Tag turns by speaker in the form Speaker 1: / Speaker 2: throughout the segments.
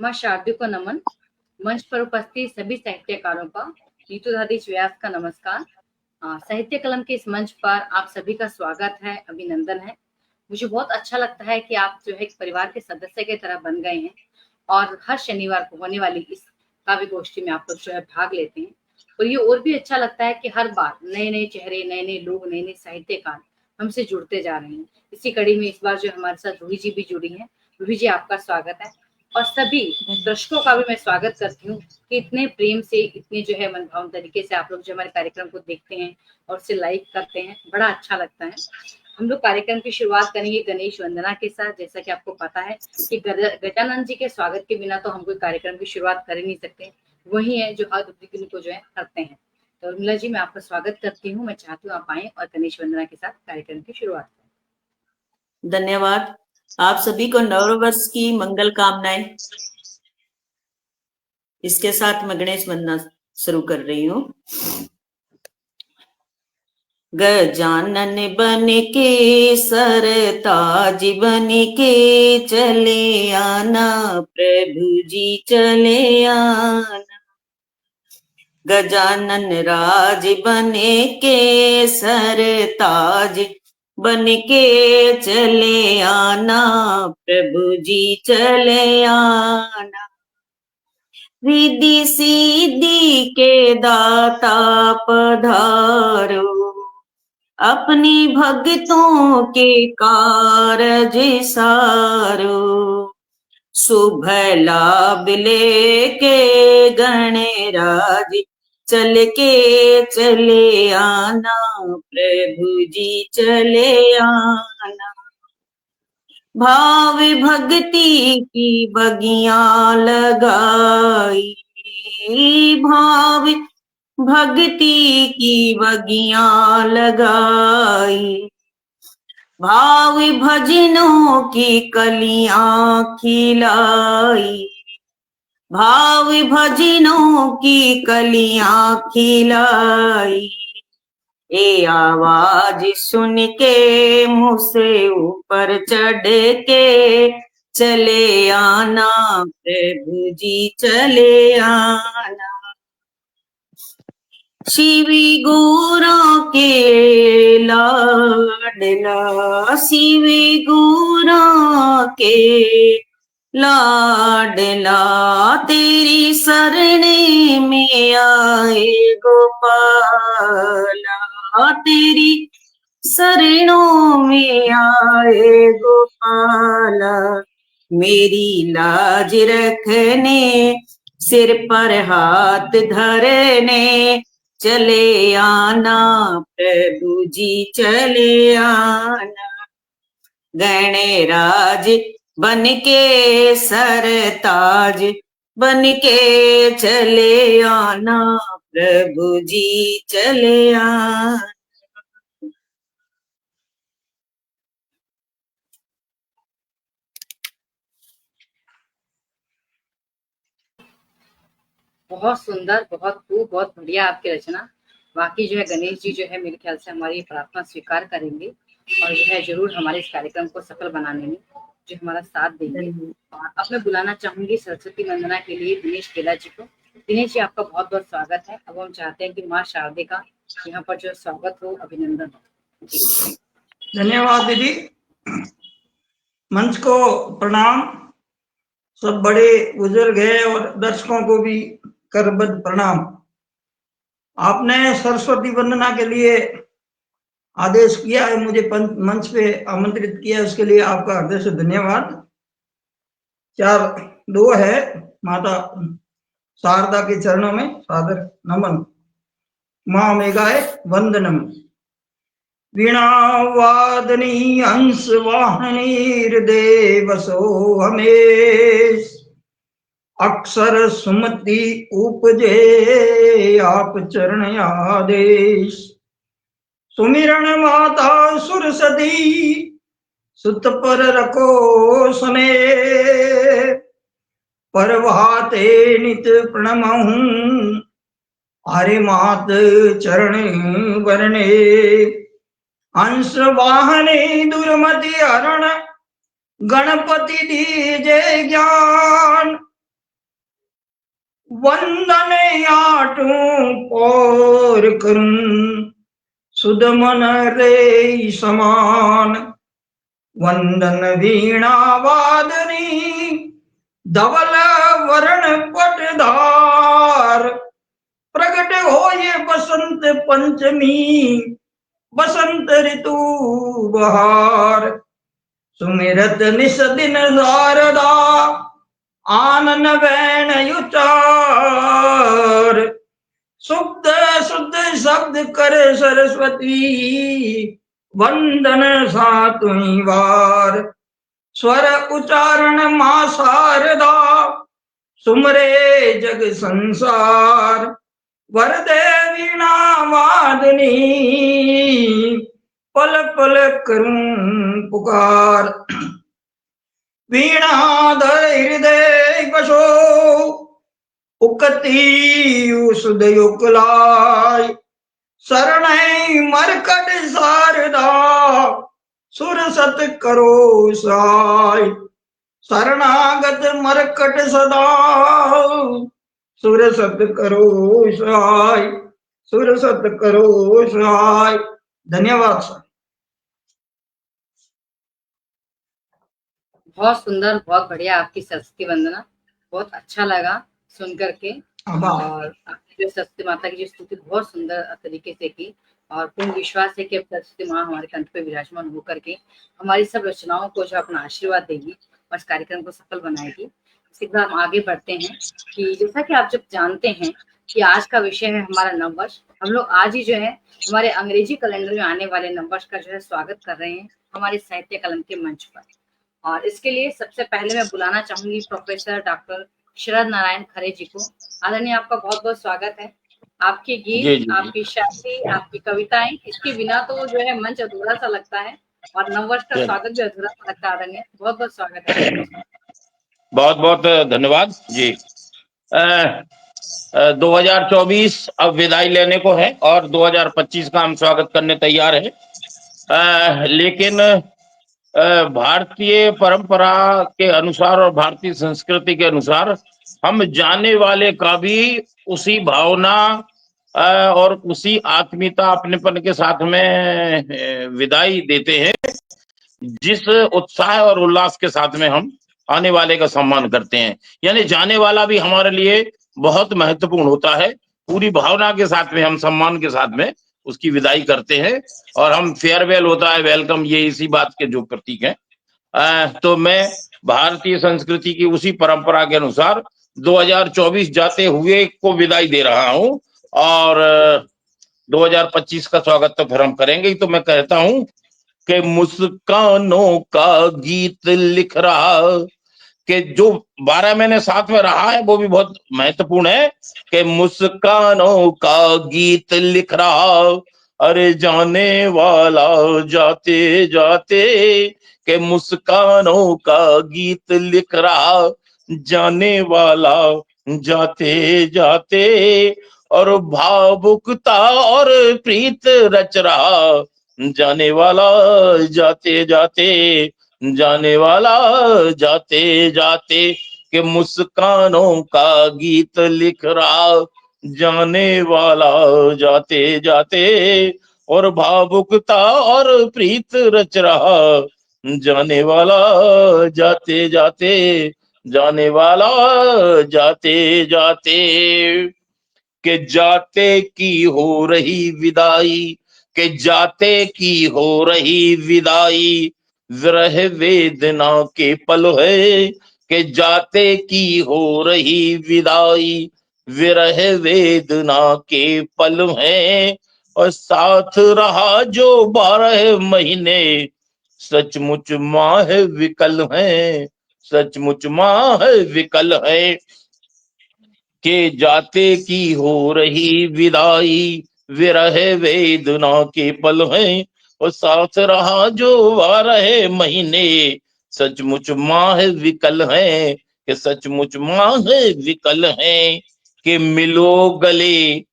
Speaker 1: माँ शारदे को नमन। मंच पर उपस्थित सभी साहित्यकारों का नीतूधाधीश व्यास का नमस्कार। साहित्य कलम के इस मंच पर आप सभी का स्वागत है, अभिनंदन है। मुझे बहुत अच्छा लगता है कि आप जो है एक परिवार के सदस्य की तरह बन गए हैं और हर शनिवार को होने वाली इस काव्य गोष्ठी में आप लोग जो है भाग लेते हैं। और ये और भी अच्छा लगता है कि हर बार नए नए चेहरे, नए नए लोग, नए नए साहित्यकार हमसे जुड़ते जा रहे हैं। इसी कड़ी में इस बार जो हमारे साथ रूही जी भी जुड़ी हैं। रूही जी, आपका स्वागत है। और सभी दर्शकों का भी मैं स्वागत करती हूँ कि इतने प्रेम से, इतने जो है मनभावन तरीके से आप लोग जो हमारे कार्यक्रम को देखते हैं और उसे लाइक करते हैं, बड़ा अच्छा लगता है। हम लोग कार्यक्रम की शुरुआत करेंगे गणेश वंदना के साथ। जैसा कि आपको पता है कि गजानन जी के स्वागत के बिना तो हम कोई कार्यक्रम की शुरुआत कर ही नहीं सकते। वही है जो हर दिन को जो है करते हैं। तो उर्मिला जी, मैं आपका स्वागत करती हूँ। मैं चाहती हूँ आप आए और गणेश वंदना के साथ कार्यक्रम की शुरुआत करें।
Speaker 2: धन्यवाद। आप सभी को नववर्ष की मंगल कामनाएं। इसके साथ मैं गणेश वंदना शुरू कर रही हूँ। गजानन बन के सरताज बन के चले आना, प्रभु जी चले आना। गजानन राज बन के सरताज बन के चले आना, प्रभु जी चले आना। रिद्धि सिद्धि के दाता पधारो, अपनी भक्तों के कारज सारो। शुभ लाभ लेके गणराज चल के चले आना, प्रभु जी चले आना। भाव भक्ति की बगियां लगाई, भाव भक्ति की बगियां लगाई। भाव भजनों की कलियां खिलाई, भाव भजनों की कलियां खिलाई। ये आवाज सुन के मुँह से ऊपर चढ़ के चले आना, प्रभु जी चले आना। शिवी गुरों के लाडला, शिवी गुरों के लाडला, तेरी शरण में आए गोपाला, तेरी शरणों में आए गोपाला। मेरी लाज रखने, सिर पर हाथ धरने चले आना, प्रभु जी चले आना। गणराज बन के सरताज बन के चले आना, प्रभु जी चले आना।
Speaker 1: बहुत सुंदर, बहुत खूब, बहुत बढ़िया आपकी रचना। बाकी जो है गणेश जी जो है मेरे ख्याल से हमारी प्रार्थना स्वीकार करेंगे और जो है जरूर हमारे इस कार्यक्रम को सफल बनाने में जो हमारा साथ देंगे। और अब मैं बुलाना चाहूंगी सरस्वती वंदना के लिए दिनेश केला जी को। दिनेश जी, आपका बहुत बहुत स्वागत है। अब हम चाहते हैं कि माँ शारदे का यहाँ पर जो स्वागत हो, अभिनंदन हो जी।
Speaker 3: धन्यवाद दीदी। मंच को प्रणाम। सब बड़े बुजुर्ग हैं और दर्शकों को भी करबद्ध प्रणाम। आपने सरस्वती वंदना के लिए आदेश किया है, मुझे मंच पे आमंत्रित किया है, उसके लिए आपका हृदय से धन्यवाद। 4 दो है माता शारदा के चरणों में सादर नमन। मां मेघाय वंदनम। वीणा वादनी हंस वाहनीर्देवसो हमेश, अक्षर सुमति उपजे आप चरण आदेश। सुमिरन माता सुरसती सुत पर रखो सने, परभाते नित प्रणमहूं आर्य मात चरण वरणे। हंस वाहने दुर्मति हरण, गणपति दीजे ज्ञान, वंदन आठों पौर करूं सुध मन रे समान। वंदन वीणा वादनी धवल वरण पटधार। प्रगट हो ये बसंत पंचमी बसंत ऋतु बहार। सुमिरत निस दिन शारदा आनन वैन उचार। शुद्ध शुद्ध शब्द कर सरस्वती वंदन सातवीं बार। स्वर उच्चारण मां शारदा सुमरे जग संसार। वरदे वीणा वादनी पल पल करूं पुकार। वीणा धर हृदय बसो उकती सुध उकलाय। शरण मरकट शारदा सुर सत करो सहाय। शरणागत मरकट सदा सुर सत करो सहाय। सुर सत करो सहाय। धन्यवाद सर।
Speaker 1: बहुत सुंदर, बहुत बढ़िया आपकी सरस्वती वंदना, बहुत अच्छा लगा सुन करके। और जो सरस्वती माता की जो स्तुति बहुत सुंदर तरीके से की, और पूर्ण विश्वास है कि अब सरस्वती माँ हमारे कंठ पे विराजमान होकर के हमारी सब रचनाओं को जो अपना आशीर्वाद देगी और इस कार्यक्रम को सफल बनाएगी। इसी तरह हम आगे बढ़ते हैं कि जैसा कि आप जब जानते हैं कि आज का विषय है हमारा नववर्ष। हम लोग आज ही जो है हमारे अंग्रेजी कैलेंडर में आने वाले नववर्ष का जो है स्वागत कर रहे हैं हमारे साहित्य कलम के मंच पर। और इसके लिए सबसे पहले मैं बुलाना चाहूंगी प्रोफेसर डॉक्टर शरद नारायण खरे जी को। आदरणीय, आपका बहुत बहुत स्वागत है। आपके गीत, आपकी शायरी, आपकी कविताएं, इसके बिना तो जो है मंच अधूरा सा लगता है और नववर्ष का स्वागत भी अधूरा सा लगता है। आदरणीय, बहुत बहुत स्वागत है।
Speaker 4: बहुत बहुत धन्यवाद जी। 2024 अब विदाई लेने को है और 2025 का हम स्वागत करने तैयार हैं। लेकिन भारतीय परंपरा के अनुसार और भारतीय संस्कृति के अनुसार हम जाने वाले का भी उसी भावना और उसी आत्मीयता अपनेपन के साथ में विदाई देते हैं, जिस उत्साह और उल्लास के साथ में हम आने वाले का सम्मान करते हैं। यानी जाने वाला भी हमारे लिए बहुत महत्वपूर्ण होता है। पूरी भावना के साथ में हम सम्मान के साथ में उसकी विदाई करते हैं, और हम फेयरवेल होता है, वेलकम, ये इसी बात के जो प्रतीक हैं। तो मैं भारतीय संस्कृति की उसी परंपरा के अनुसार 2024 जाते हुए को विदाई दे रहा हूं, और 2025 का स्वागत तो फिर हम करेंगे। तो मैं कहता हूं कि मुस्कानों का गीत लिख रहा, कि जो 12 महीने साथ में रहा है वो भी बहुत महत्वपूर्ण है, कि मुस्कानों का गीत लिख रहा, अरे जाने वाला जाते जाते, कि मुस्कानों का गीत लिख रहा, जाने वाला जाते जाते, और भावुकता और प्रीत रच रहा, जाने वाला जाते जाते, जाने वाला जाते जाते, कि मुस्कानों का गीत लिख रहा, जाने वाला जाते जाते, और भावुकता और प्रीत रच रहा, जाने वाला जाते जाते, जाने वाला जाते जाते, के जाते की हो रही विदाई, के जाते की हो रही विदाई, विरह वेदना के पल है, के जाते की हो रही विदाई, विरह वेदना के पल है, और साथ रहा जो 12 महीने, सचमुच माह विकल है, सचमुच माह विकल है, के जाते की हो रही विदाई, विरह वेदना के पल हैं, और साथ रहा जो 12 महीने, सचमुच माह विकल है, कि सचमुच माह विकल है, कि मिलो गले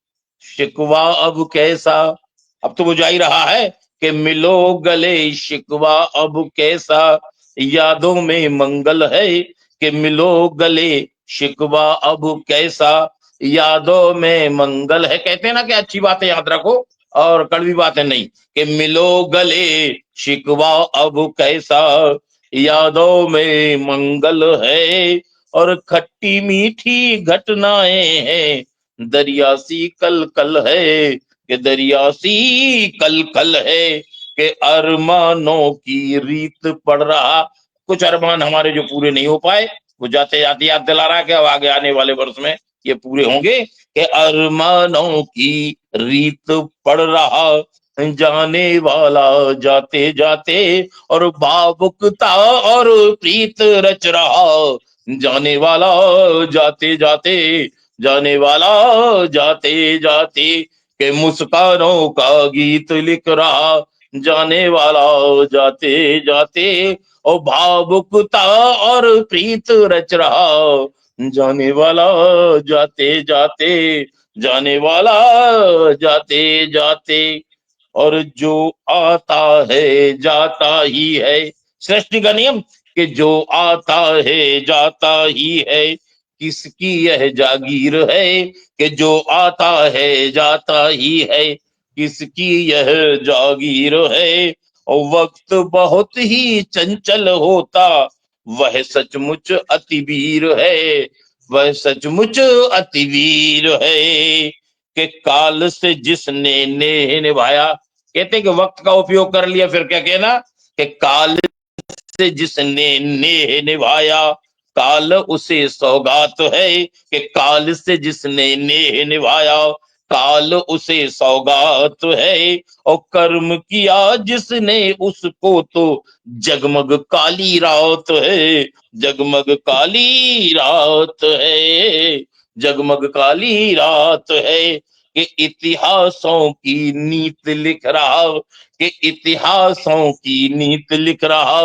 Speaker 4: शिकवा अब कैसा। अब तो बुझा ही रहा है कि मिलो गले शिकवा अब कैसा, यादों में मंगल है, कि मिलो गले शिकवा अब कैसा, यादों में मंगल है। कहते हैं ना कि अच्छी बातें याद रखो और कड़वी बातें नहीं, कि मिलो गले शिकवा अब कैसा, यादों में मंगल है। और खट्टी मीठी घटनाएं हैं, दरिया सी कल कल है, कि दरिया सी कल कल है, कि अरमानों की रीत पड़ रहा। कुछ अरमान हमारे जो पूरे नहीं हो पाए, वो जाते जाते याद दिला रहा है कि अब आगे आने वाले वर्ष में ये पूरे होंगे, कि अरमानों की रीत पड़ रहा, जाने वाला जाते जाते, और भावुकता और प्रीत रच रहा, जाने वाला जाते जाते, जाने वाला जाते जाते, के मुस्कानों का गीत लिख रहा, जाने वाला जाते जाते, और भावुकता और प्रीत रच रहा, जाने वाला जाते जाते, जाने वाला जाते जाते। और जो आता है जाता ही है, सृष्टि का नियम, कि जो आता है जाता ही है, किसकी यह जागीर है, कि जो आता है जाता ही है, किसकी यह जागीर है। और वक्त बहुत ही चंचल होता, वह सचमुच अतिवीर है, वह सचमुच अतिवीर है, कि काल से जिसने नेह निभाया। कहते हैं कि वक्त का उपयोग कर लिया, फिर क्या कहना, कि काल से जिसने नेह निभाया, काल उसे सौगात है, कि काल से जिसने नेह निभाया, काल उसे सौगात है। और कर्म किया जिसने उसको तो जगमग काली रात है, जगमग काली रात है, जगमग काली रात है, कि इतिहासों की नीत लिख रहा, कि इतिहासों की नीत लिख रहा,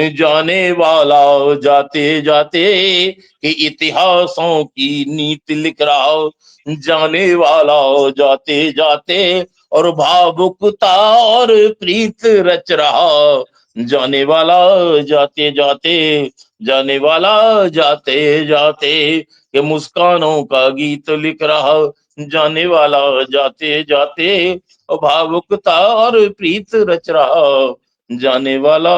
Speaker 4: जाने वाला जाते जाते, कि इतिहासों की नीत लिख रहा, जाने वाला जाते जाते, और भावुकता और प्रीत रच रहा, जाने वाला जाते जाते, जाने वाला जाते जाते, कि मुस्कानों का गीत लिख रहा, जाने वाला जाते जाते, और भावुकता और प्रीत रच रहा, जाने वाला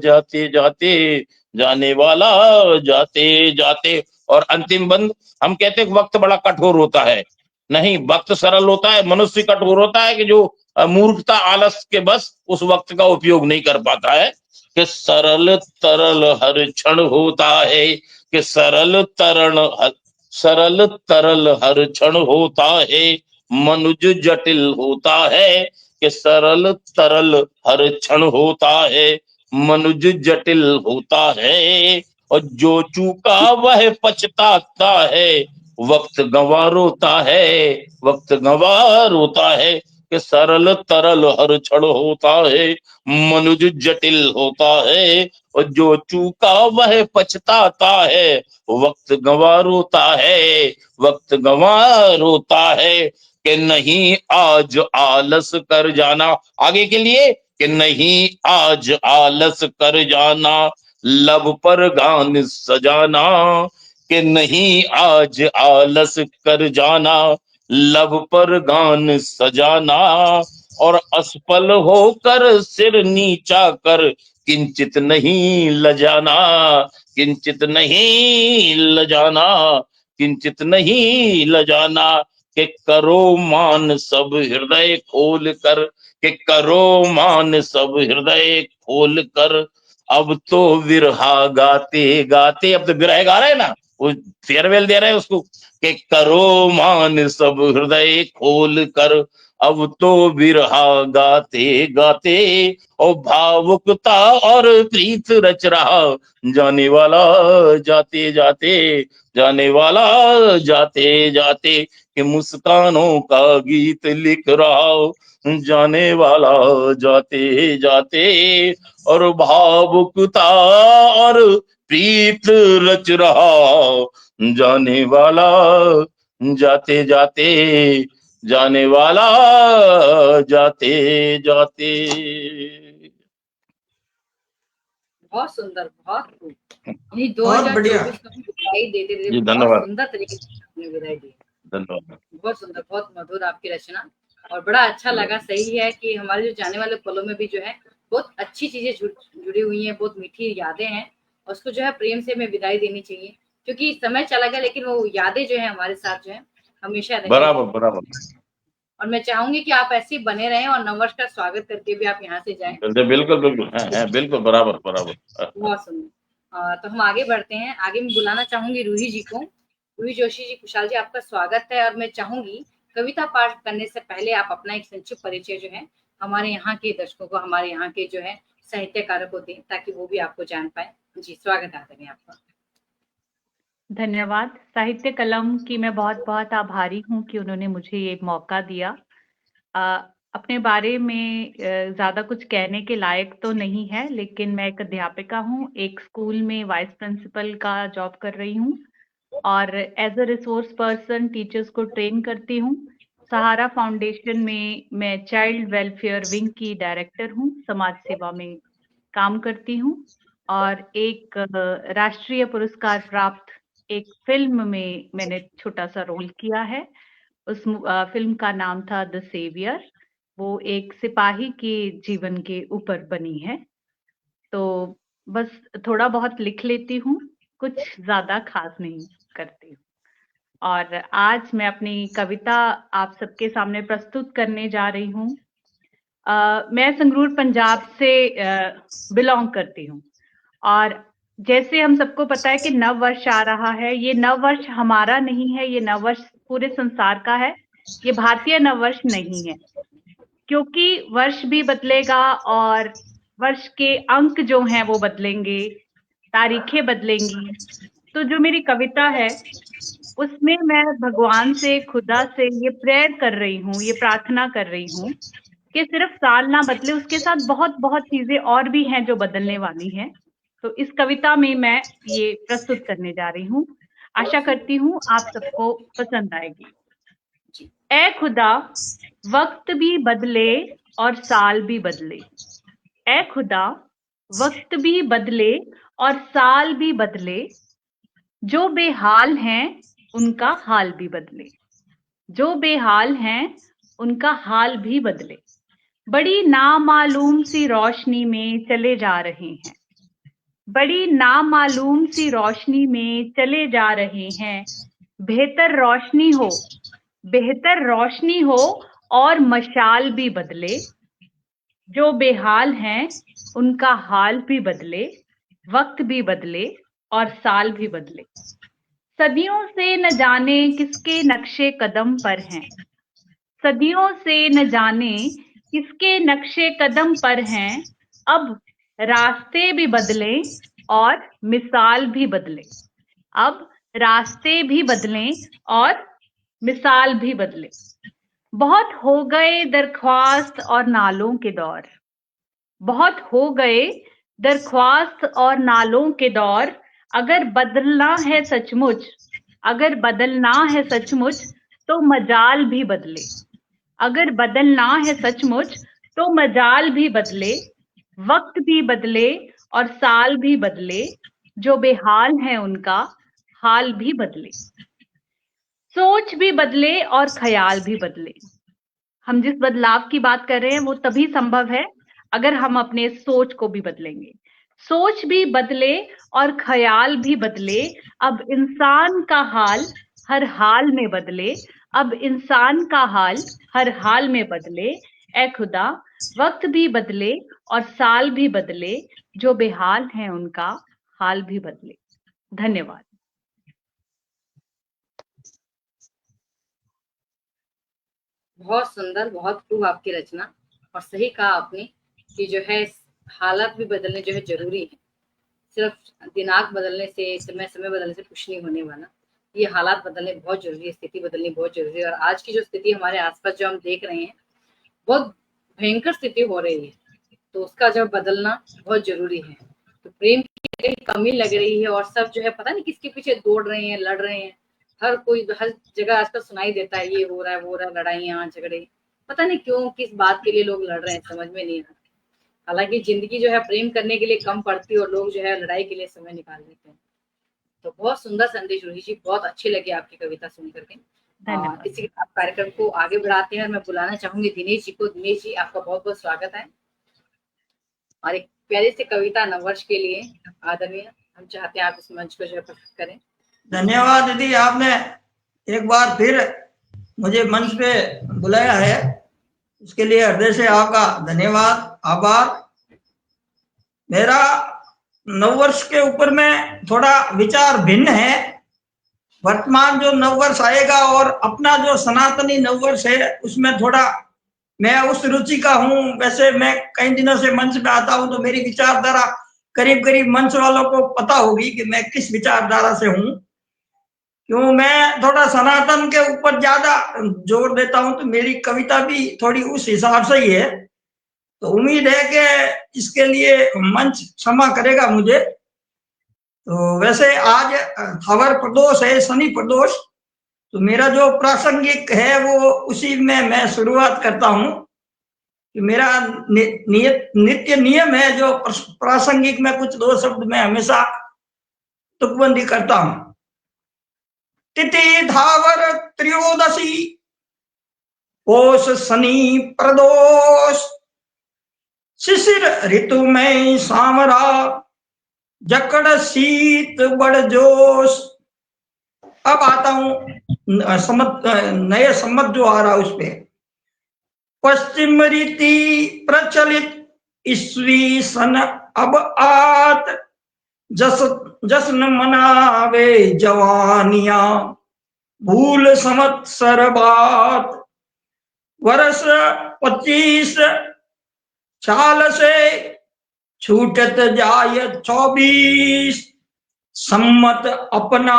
Speaker 4: जाते जाते, जाने वाला जाते जाते। और अंतिम बंद, हम कहते हैं कि वक्त बड़ा कठोर होता है, नहीं, वक्त सरल होता है। मनुष्य कठोर होता है कि जो मूर्खता आलस के बस उस वक्त का उपयोग नहीं कर पाता है, कि सरल तरल हर क्षण होता है, कि सरल तरल हर क्षण होता है, मनुज जटिल होता है, कि सरल तरल हर क्षण होता है, मनुज जटिल होता है। और जो चूका वह पछताता है, वक्त गंवार होता है, वक्त गंवार होता है, कि सरल तरल हर क्षण होता है, मनुज जटिल होता है। और जो चूका वह पछताता है, वक्त गंवार होता है, वक्त गंवार होता है, कि नहीं आज आलस कर जाना, आगे के लिए, कि नहीं आज आलस कर जाना, लब पर गान सजाना, कि नहीं आज आलस कर जाना, लब पर गान सजाना। और असफल होकर सिर नीचा कर, किंचित नहीं लजाना, किंचित नहीं लजाना, किंचित नहीं लजाना, कि करो मान सब हृदय खोल कर, कि करो मान सब हृदय खोल कर। अब तो विरहा गाते गाते, अब तो विरह गा रहे हैं ना, वो फेयरवेल दे रहे हैं उसको, कि करो मान सब हृदय खोल कर, अब तो विरहा गाते गाते, और भावुकता और प्रीत रच रहा, जाने वाला जाते जाते, जाने वाला जाते जाते, कि मुस्कानों का गीत लिख रहा, जाने वाला जाते जाते, और भावुकता और प्रीत रच रहा, जाने वाला जाते जाते, जाने वाला जाते जाते।
Speaker 1: बहुत सुंदर, बहुत खूब।
Speaker 3: बहुत बढ़िया।
Speaker 1: 2024 का विदाई देते थे
Speaker 4: जी
Speaker 1: बहुत
Speaker 4: धन्यवाद
Speaker 1: सुंदर तरीके से आपने विदाई दी।
Speaker 4: धन्यवाद
Speaker 1: बहुत सुंदर, बहुत मधुर आपकी रचना, और बड़ा अच्छा लगा। सही है कि हमारे जो जाने वाले पलों में भी जो है बहुत अच्छी चीजें जुड़ी हुई हैं, बहुत मीठी यादें हैं, और उसको जो है प्रेम से हमें विदाई देनी चाहिए, क्योंकि समय चला गया लेकिन वो यादें जो है हमारे साथ जो है हमेशा रहेंगी।
Speaker 4: बराबर बराबर
Speaker 1: और मैं चाहूंगी कि आप ऐसे ही बने रहें, और नववर्ष का स्वागत करके भी आप यहाँ से जाएं।
Speaker 4: बिल्कुल बिल्कुल है बिल्कुल बराबर बराबर।
Speaker 1: बहुत सुंदर। तो हम आगे बढ़ते हैं। आगे मैं बुलाना चाहूंगी रूही जी को। रूही जोशी जी, कुशाल जी, आपका स्वागत है। और मैं चाहूंगी कविता पाठ करने से पहले आप अपना एक संक्षिप्त परिचय जो है हमारे यहाँ के दर्शकों को, हमारे यहाँ के जो है साहित्यकारों को दें, ताकि वो भी आपको जान पाए। जी, स्वागत है आपका।
Speaker 5: धन्यवाद। साहित्य कलम की मैं बहुत बहुत आभारी हूँ कि उन्होंने मुझे ये मौका दिया। अपने बारे में ज़्यादा कुछ कहने के लायक तो नहीं है, लेकिन मैं एक अध्यापिका हूँ, एक स्कूल में वाइस प्रिंसिपल का जॉब कर रही हूँ, और as a resource person teachers को ट्रेन करती हूँ। सहारा फाउंडेशन में मैं चाइल्ड वेलफेयर विंग की डायरेक्टर हूँ, समाज सेवा में काम करती हूँ, और एक राष्ट्रीय पुरस्कार प्राप्त एक फिल्म में मैंने छोटा सा रोल किया है। उस फिल्म का नाम था द सेवियर। वो एक सिपाही के जीवन के ऊपर बनी है। तो बस थोड़ा बहुत लिख लेती हूँ, कुछ ज्यादा खास नहीं करती हूँ। और आज मैं अपनी कविता आप सबके सामने प्रस्तुत करने जा रही हूँ। मैं संगरूर पंजाब से बिलोंग करती हूँ, और जैसे हम सबको पता है कि नव वर्ष आ रहा है। ये नव वर्ष हमारा नहीं है, ये नव वर्ष पूरे संसार का है। ये भारतीय नव वर्ष नहीं है, क्योंकि वर्ष भी बदलेगा और वर्ष के अंक जो हैं वो बदलेंगे, तारीखें बदलेंगी। तो जो मेरी कविता है उसमें मैं भगवान से, खुदा से ये प्रेयर कर रही हूँ, ये प्रार्थना कर रही हूँ कि सिर्फ साल ना बदले, उसके साथ बहुत बहुत चीजें और भी हैं जो बदलने वाली हैं। तो इस कविता में मैं ये प्रस्तुत करने जा रही हूँ। आशा करती हूँ आप सबको पसंद आएगी। ऐ खुदा, वक्त भी बदले और साल भी बदले। ऐ खुदा, वक्त भी बदले और साल भी बदले। जो बेहाल हैं उनका हाल भी बदले। जो बेहाल हैं उनका हाल भी बदले। बड़ी नामालूम सी रोशनी में चले जा रहे हैं। बड़ी नामालूम सी रोशनी में चले जा रहे हैं। बेहतर रोशनी हो, बेहतर रोशनी हो और मशाल भी बदले। जो बेहाल हैं उनका हाल भी बदले, वक्त भी बदले और साल भी बदले। सदियों से न जाने किसके नक्शे कदम पर हैं। सदियों से न जाने किसके नक्शे कदम पर हैं। अब रास्ते भी बदले और मिसाल भी बदले। अब रास्ते भी बदलें और मिसाल भी बदले। बहुत हो गए दरख्वास्त और नालों के दौर। बहुत हो गए दरख्वास्त और नालों के दौर। अगर बदलना है सचमुच, अगर बदलना है सचमुच तो मजाल भी बदले। अगर बदलना है सचमुच तो मजाल भी बदले। वक्त भी बदले और साल भी बदले। जो बेहाल है उनका हाल भी बदले। सोच भी बदले और ख्याल भी बदले। हम जिस बदलाव की बात कर रहे हैं वो तभी संभव है अगर हम अपने सोच को भी बदलेंगे। सोच भी बदले और ख्याल भी बदले। अब इंसान का हाल हर हाल में बदले। अब इंसान का हाल हर हाल में बदले। ऐ खुदा, वक्त भी बदले और साल भी बदले। जो बेहाल हैं उनका हाल भी बदले। धन्यवाद।
Speaker 1: बहुत सुंदर, बहुत खूब आपकी रचना। और सही कहा आपने कि जो है हालात भी बदलने जो है जरूरी है। सिर्फ दिनांक बदलने से, समय बदलने से कुछ नहीं होने वाला। ये हालात बदलने बहुत जरूरी है, स्थिति बदलनी बहुत जरूरी है। और आज की जो स्थिति हमारे आसपास जो हम देख रहे हैं, बहुत भयंकर स्थिति हो रही है, तो उसका जो बदलना बहुत जरूरी है। तो प्रेम की कमी लग रही है, और सब जो है पता नहीं किसके पीछे दौड़ रहे हैं, लड़ रहे हैं। हर कोई हर जगह आजकल सुनाई देता है, ये हो रहा है, वो हो रहा है, लड़ाइयाँ झगड़े। पता नहीं क्यों, किस बात के लिए लोग लड़ रहे हैं, समझ में नहीं आ रहा। हालांकि जिंदगी जो है प्रेम करने के लिए कम पड़ती है, और लोग जो है लड़ाई के लिए समय निकाल लेते हैं। तो बहुत सुंदर संदेश रूही जी, बहुत अच्छी लगी आपकी कविता सुन करके।
Speaker 5: धन्यवाद।
Speaker 1: इसी के साथ कार्यक्रम को आगे बढ़ाते हैं और मैं बुलाना चाहूंगी दिनेश जी को। दिनेश जी, आपका बहुत बहुत स्वागत है और एक प्यारी सी कविता नववर्ष के लिए आदरणीय, हम चाहते हैं आप इस मंच को जो है प्रस्तुत करें।
Speaker 3: धन्यवाद दीदी, आपने एक बार फिर मुझे मंच पे बुलाया है, उसके लिए हृदय से आपका धन्यवाद, आभार। मेरा नववर्ष के ऊपर में थोड़ा विचार भिन्न है। वर्तमान जो नववर्ष आएगा और अपना जो सनातनी नववर्ष है, उसमें थोड़ा मैं उस रुचि का हूँ। वैसे मैं कई दिनों से मंच पे आता हूँ, तो मेरी विचारधारा करीब करीब मंच वालों को पता होगी कि मैं किस विचारधारा से हूँ। क्यों मैं थोड़ा सनातन के ऊपर ज्यादा जोर देता हूँ, तो मेरी कविता भी थोड़ी उस हिसाब से ही है। तो उम्मीद है कि इसके लिए मंच क्षमा करेगा मुझे। तो वैसे आज थावर प्रदोष है, शनि प्रदोष, तो मेरा जो प्रासंगिक है वो उसी में मैं शुरुआत करता हूँ कि मेरा नित्य नियम है जो प्रासंगिक में कुछ दो शब्द में हमेशा तुकबंदी करता हूँ। तिथि धावर त्रयोदशी, पोष शनि प्रदोष, शिशिर ऋतु में सामरा, जकड़ शीत बड़ जोश। अब आता हूं सम्मत, नए सम्मत जो आ रहा उस पे। पश्चिम रीति प्रचलित ईस्वी सन अब आत, जश्न मनावे जवानिया, भूल संवत्सर बात। वर्ष 25 साल से छूटत जाय 24, सम्मत अपना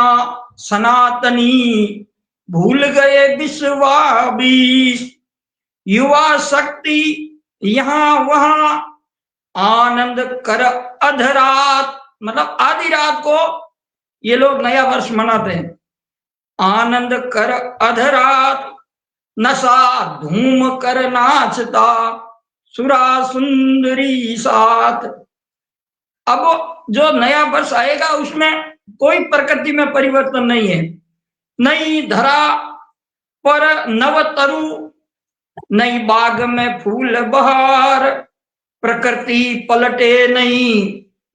Speaker 3: सनातनी, भूल गए विश्वा 20। युवा शक्ति यहाँ वहां, आनंद कर अधरात, मतलब आधी रात को ये लोग नया वर्ष मनाते हैं। आनंद कर अधरात, नशा धूम कर नाचता, सुरा सुंदरी साथ। अब जो नया वर्ष आएगा उसमें कोई प्रकृति में परिवर्तन नहीं है। नई धरा पर नव तरु, नई बाग में फूल बहार। प्रकृति पलटे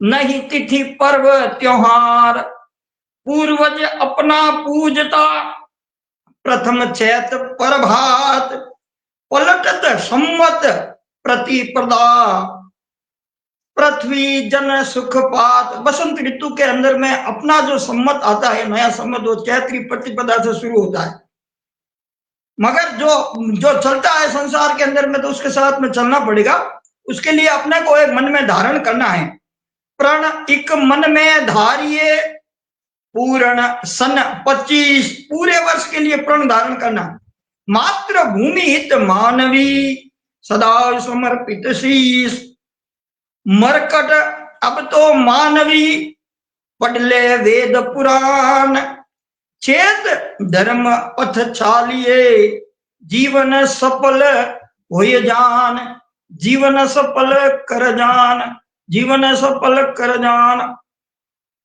Speaker 3: नहीं तिथि पर्व त्योहार। पूर्वज अपना पूजता, प्रथम चैत प्रभात। पलटत सम्मत प्रतिपदा, पृथ्वी जन सुख पात। बसंत ऋतु के अंदर में अपना जो सम्मत आता है, नया सम्मत, वो चैत्री प्रतिपदा से शुरू होता है। मगर जो चलता है संसार के अंदर में, तो उसके साथ में चलना पड़ेगा। उसके लिए अपने को एक मन में धारण करना है। प्रण एक मन में धारिये, पूर्ण सन 25, पूरे वर्ष के लिए प्रण धारण करना। मातृभूमि हित मानवी, सदा समर्पित शीश। मरकट अब तो मानवी, पढ़ ले वेद पुराण। चेत धर्म पथ चालिए, जीवन सफल होय जान। जीवन सफल कर जान, जीवन सफल कर जान।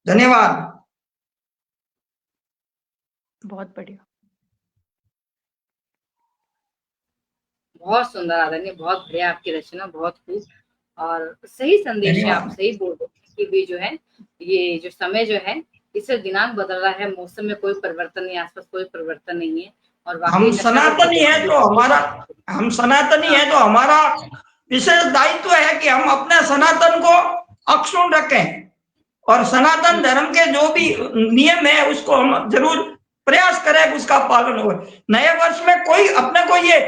Speaker 3: धन्यवाद।
Speaker 5: बहुत बढ़िया।
Speaker 1: बहुत सुंदर आदरणीय, बहुत बढ़िया आपकी रचना, बहुत खूब और सही संदेश है। आप सही बोल रहे हैं कि भी जो है ये जो समय जो है, इससे दिनांक बदल रहा है, मौसम में कोई परिवर्तन नहीं, आसपास कोई परिवर्तन नहीं है। और
Speaker 3: हम सनातनी है तो हमारा विशेष दायित्व है कि हम अपने सनातन को अक्षुण्ण रखें और सनातन धर्म के जो भी नियम है उसको हम जरूर प्रयास करें उसका पालन हो। नए वर्ष में कोई अपने को ये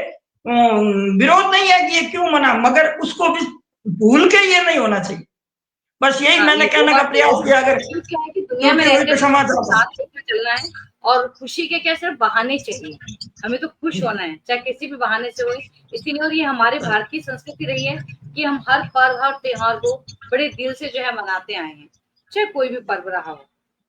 Speaker 3: विरोध नहीं है कि ये क्यों मना, मगर उसको भी भूल के ये नहीं होना चाहिए। बस यही मैंने कहने का प्रयास किया। अगर
Speaker 1: क्या है कि दुनिया में साथ लेकर चलना है और खुशी के क्या सिर्फ बहाने चाहिए, हमें तो खुश होना है चाहे किसी भी बहाने से हो। इसीलिए और ये हमारे भारतीय संस्कृति रही है कि हम हर पर्व हर त्योहार को बड़े दिल से जो है मनाते आए हैं, चाहे कोई भी पर्व रहा हो।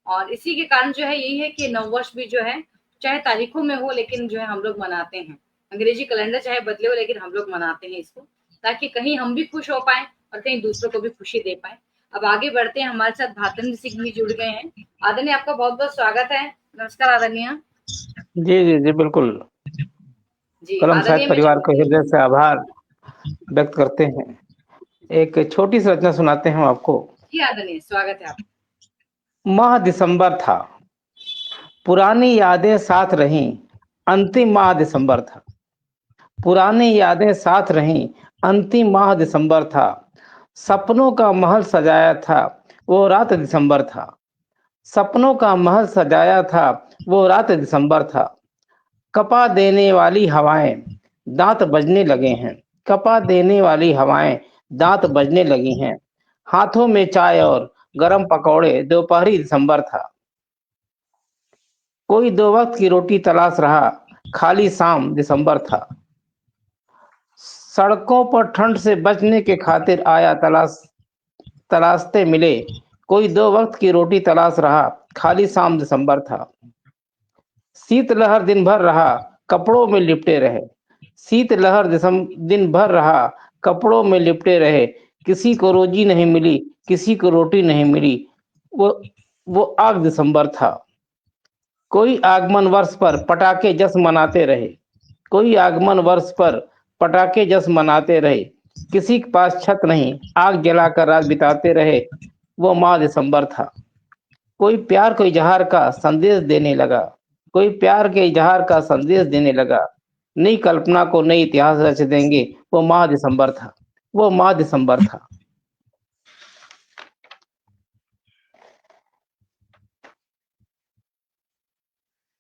Speaker 1: और इसी के कारण जो है यही है कि नववर्ष भी जो है चाहे तारीखों में हो, लेकिन जो है हम लोग मनाते हैं। अंग्रेजी कैलेंडर चाहे बदले हो, लेकिन हम लोग मनाते हैं इसको, ताकि कहीं हम भी खुश हो पाए और कहीं दूसरों को भी खुशी दे पाए। अब आगे बढ़ते हैं, हमारे साथ भातेंद्र सिंह भी जुड़ गए हैं। आदरणीय, आपका बहुत बहुत स्वागत है। नमस्कार आदरणीय
Speaker 6: जी जी जी बिल्कुल।
Speaker 1: जी।
Speaker 6: कलम
Speaker 1: आदरणीय
Speaker 6: साहित्य
Speaker 1: मैं
Speaker 6: परिवार को
Speaker 1: चाहूंगी,
Speaker 6: हृदय से आभार व्यक्त करते हैं। एक छोटी सी रचना सुनाते हैं हम आपको।
Speaker 1: जी आदरणीय, स्वागत है आप।
Speaker 6: माह दिसंबर था, पुरानी यादें साथ रहीं, अंतिम माह दिसंबर था। पुरानी यादें साथ रहीं, अंतिम माह दिसंबर था। सपनों का महल सजाया था, वो रात दिसंबर था। सपनों का महल सजाया था, वो रात दिसंबर था। कपा देने वाली हवाएं दांत बजने लगे हैं। कपा देने वाली हवाएं दांत बजने लगी हैं। हाथों में चाय और गरम पकौड़े, दोपहरी दिसंबर था। कोई दो वक्त की रोटी तलाश रहा, खाली शाम दिसंबर था। सड़कों पर ठंड से बचने के खातिर आया तलाशते मिले। कोई दो वक्त की रोटी तलाश रहा, खाली शाम दिसंबर था। शीतलहर दिन भर रहा, कपड़ों में लिपटे रहे। शीतलहर दिन भर रहा, कपड़ों में लिपटे रहे। किसी को रोजी नहीं मिली, किसी को रोटी नहीं मिली। वो आग दिसंबर था। कोई आगमन वर्ष पर पटाखे जश्न मनाते रहे। कोई आगमन वर्ष पर पटाखे जश्न मनाते रहे। किसी के पास छत नहीं, आग जलाकर रात बिताते रहे। वो माह दिसंबर था। कोई प्यार को इजहार का संदेश देने लगा। कोई प्यार के इजहार का संदेश देने लगा। नई कल्पना को नई इतिहास रच देंगे। वो माह दिसंबर था। वो माह दिसंबर था।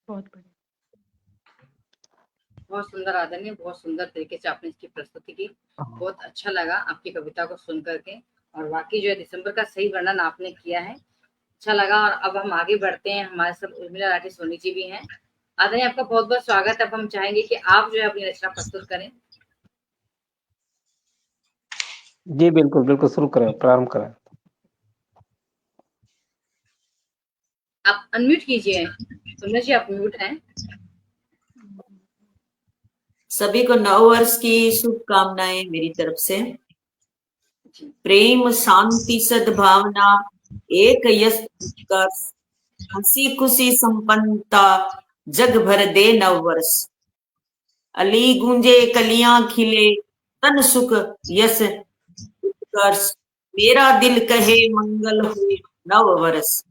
Speaker 5: बहुत बढ़िया।
Speaker 1: बहुत सुंदर आदरणीय, बहुत सुंदर तरीके से आपने इसकी प्रस्तुति की। बहुत अच्छा लगा आपकी कविता को सुन करके, और वाकई जो है दिसंबर का सही वर्णन आपने किया है, अच्छा लगा। और अब हम आगे बढ़ते हैं, हमारे साथ उर्मिला राठी सोनी जी भी हैं। आदरणीय, आपका बहुत बहुत स्वागत है। अब हम चाहेंगे कि आप जो है अपनी रचना प्रस्तुत करें।
Speaker 6: जी बिल्कुल बिल्कुल, शुरू करें, प्रारंभ करें।
Speaker 1: आप अनम्यूट कीजिए। उर्मिला जी, आप म्यूट हैं।
Speaker 2: सभी को नववर्ष की शुभकामनाएं मेरी तरफ से। प्रेम, शांति, सद्भावना, एक यश, उत्कर्ष, हंसी खुशी, संपन्नता जग भर दे नववर्ष। अली गूंजे, कलियां खिले, तन सुख यश उत्कर्ष। मेरा दिल कहे मंगल हो नववर्ष।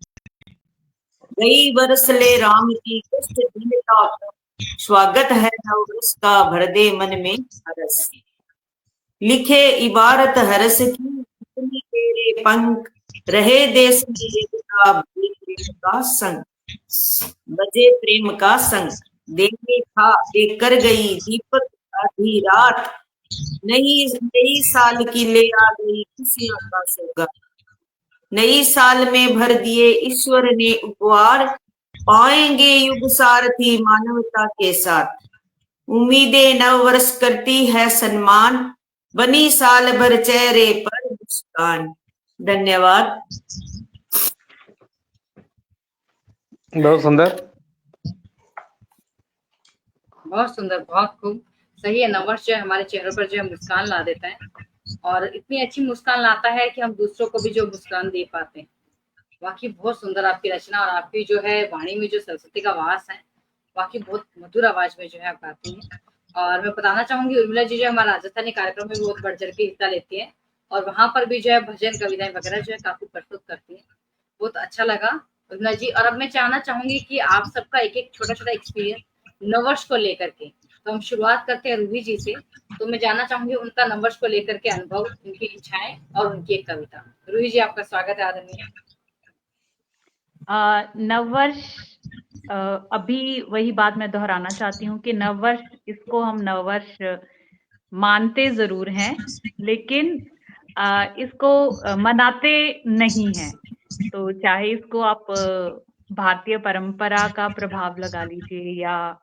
Speaker 2: गई बरस ले राम की कष्ट दिन का, स्वागत है नववर्ष का भर दे मन में हरस। लिखे इबारत हरस की, इतनी तेरे पंख, रहे देश में एकता, प्रेम का संग, बजे प्रेम का संग। देखे था देकर गई दीपक आधी रात, नई साल की ले आ गई खुशियों का सौगात। नई साल में भर दिए ईश्वर ने उपहार, पाएंगे युग सारथी मानवता के साथ। उम्मीदें नववर्ष करती है सम्मान, बनी साल भर चेहरे पर मुस्कान। धन्यवाद।
Speaker 6: बहुत सुंदर,
Speaker 1: बहुत सुंदर, बहुत खूब। सही है, नववर्ष जो है हमारे चेहरों पर जो है मुस्कान ला देता है, और इतनी अच्छी मुस्कान लाता है कि हम दूसरों को भी जो मुस्कान दे पाते हैं। वाकई बहुत सुंदर आपकी रचना, और आपकी जो है वाणी में जो सरस्वती का वास है, वाकई बहुत मधुर आवाज में जो है आप गाती हैं। और मैं बताना चाहूंगी, उर्मिला जी जो हमारे राजस्थानी कार्यक्रम में बहुत बढ़ चढ़ के हिस्सा लेती है, और वहां पर भी जो है भजन कविताएं वगैरह जो है काफी प्रस्तुत करती है। बहुत अच्छा लगा उर्मिला जी। और अब मैं जानना चाहूंगी कि आप सबका एक एक छोटा छोटा एक्सपीरियंस नववर्ष को लेकर के। तो हम शुरुआत करते हैं रूही जी से। तो मैं जानना चाहूंगी उनका नववर्ष को लेकर के अनुभव, उनकी इच्छाएं और उनकी एक कविता। रूही जी, आपका स्वागत है आदरणीय।
Speaker 5: नववर्ष, अभी वही बात मैं दोहराना चाहती हूँ कि नववर्ष, इसको हम नववर्ष मानते जरूर हैं, लेकिन इसको मनाते नहीं हैं। तो चाहे इसको आप भारतीय परंपरा का प्रभाव लगा लीजिए, या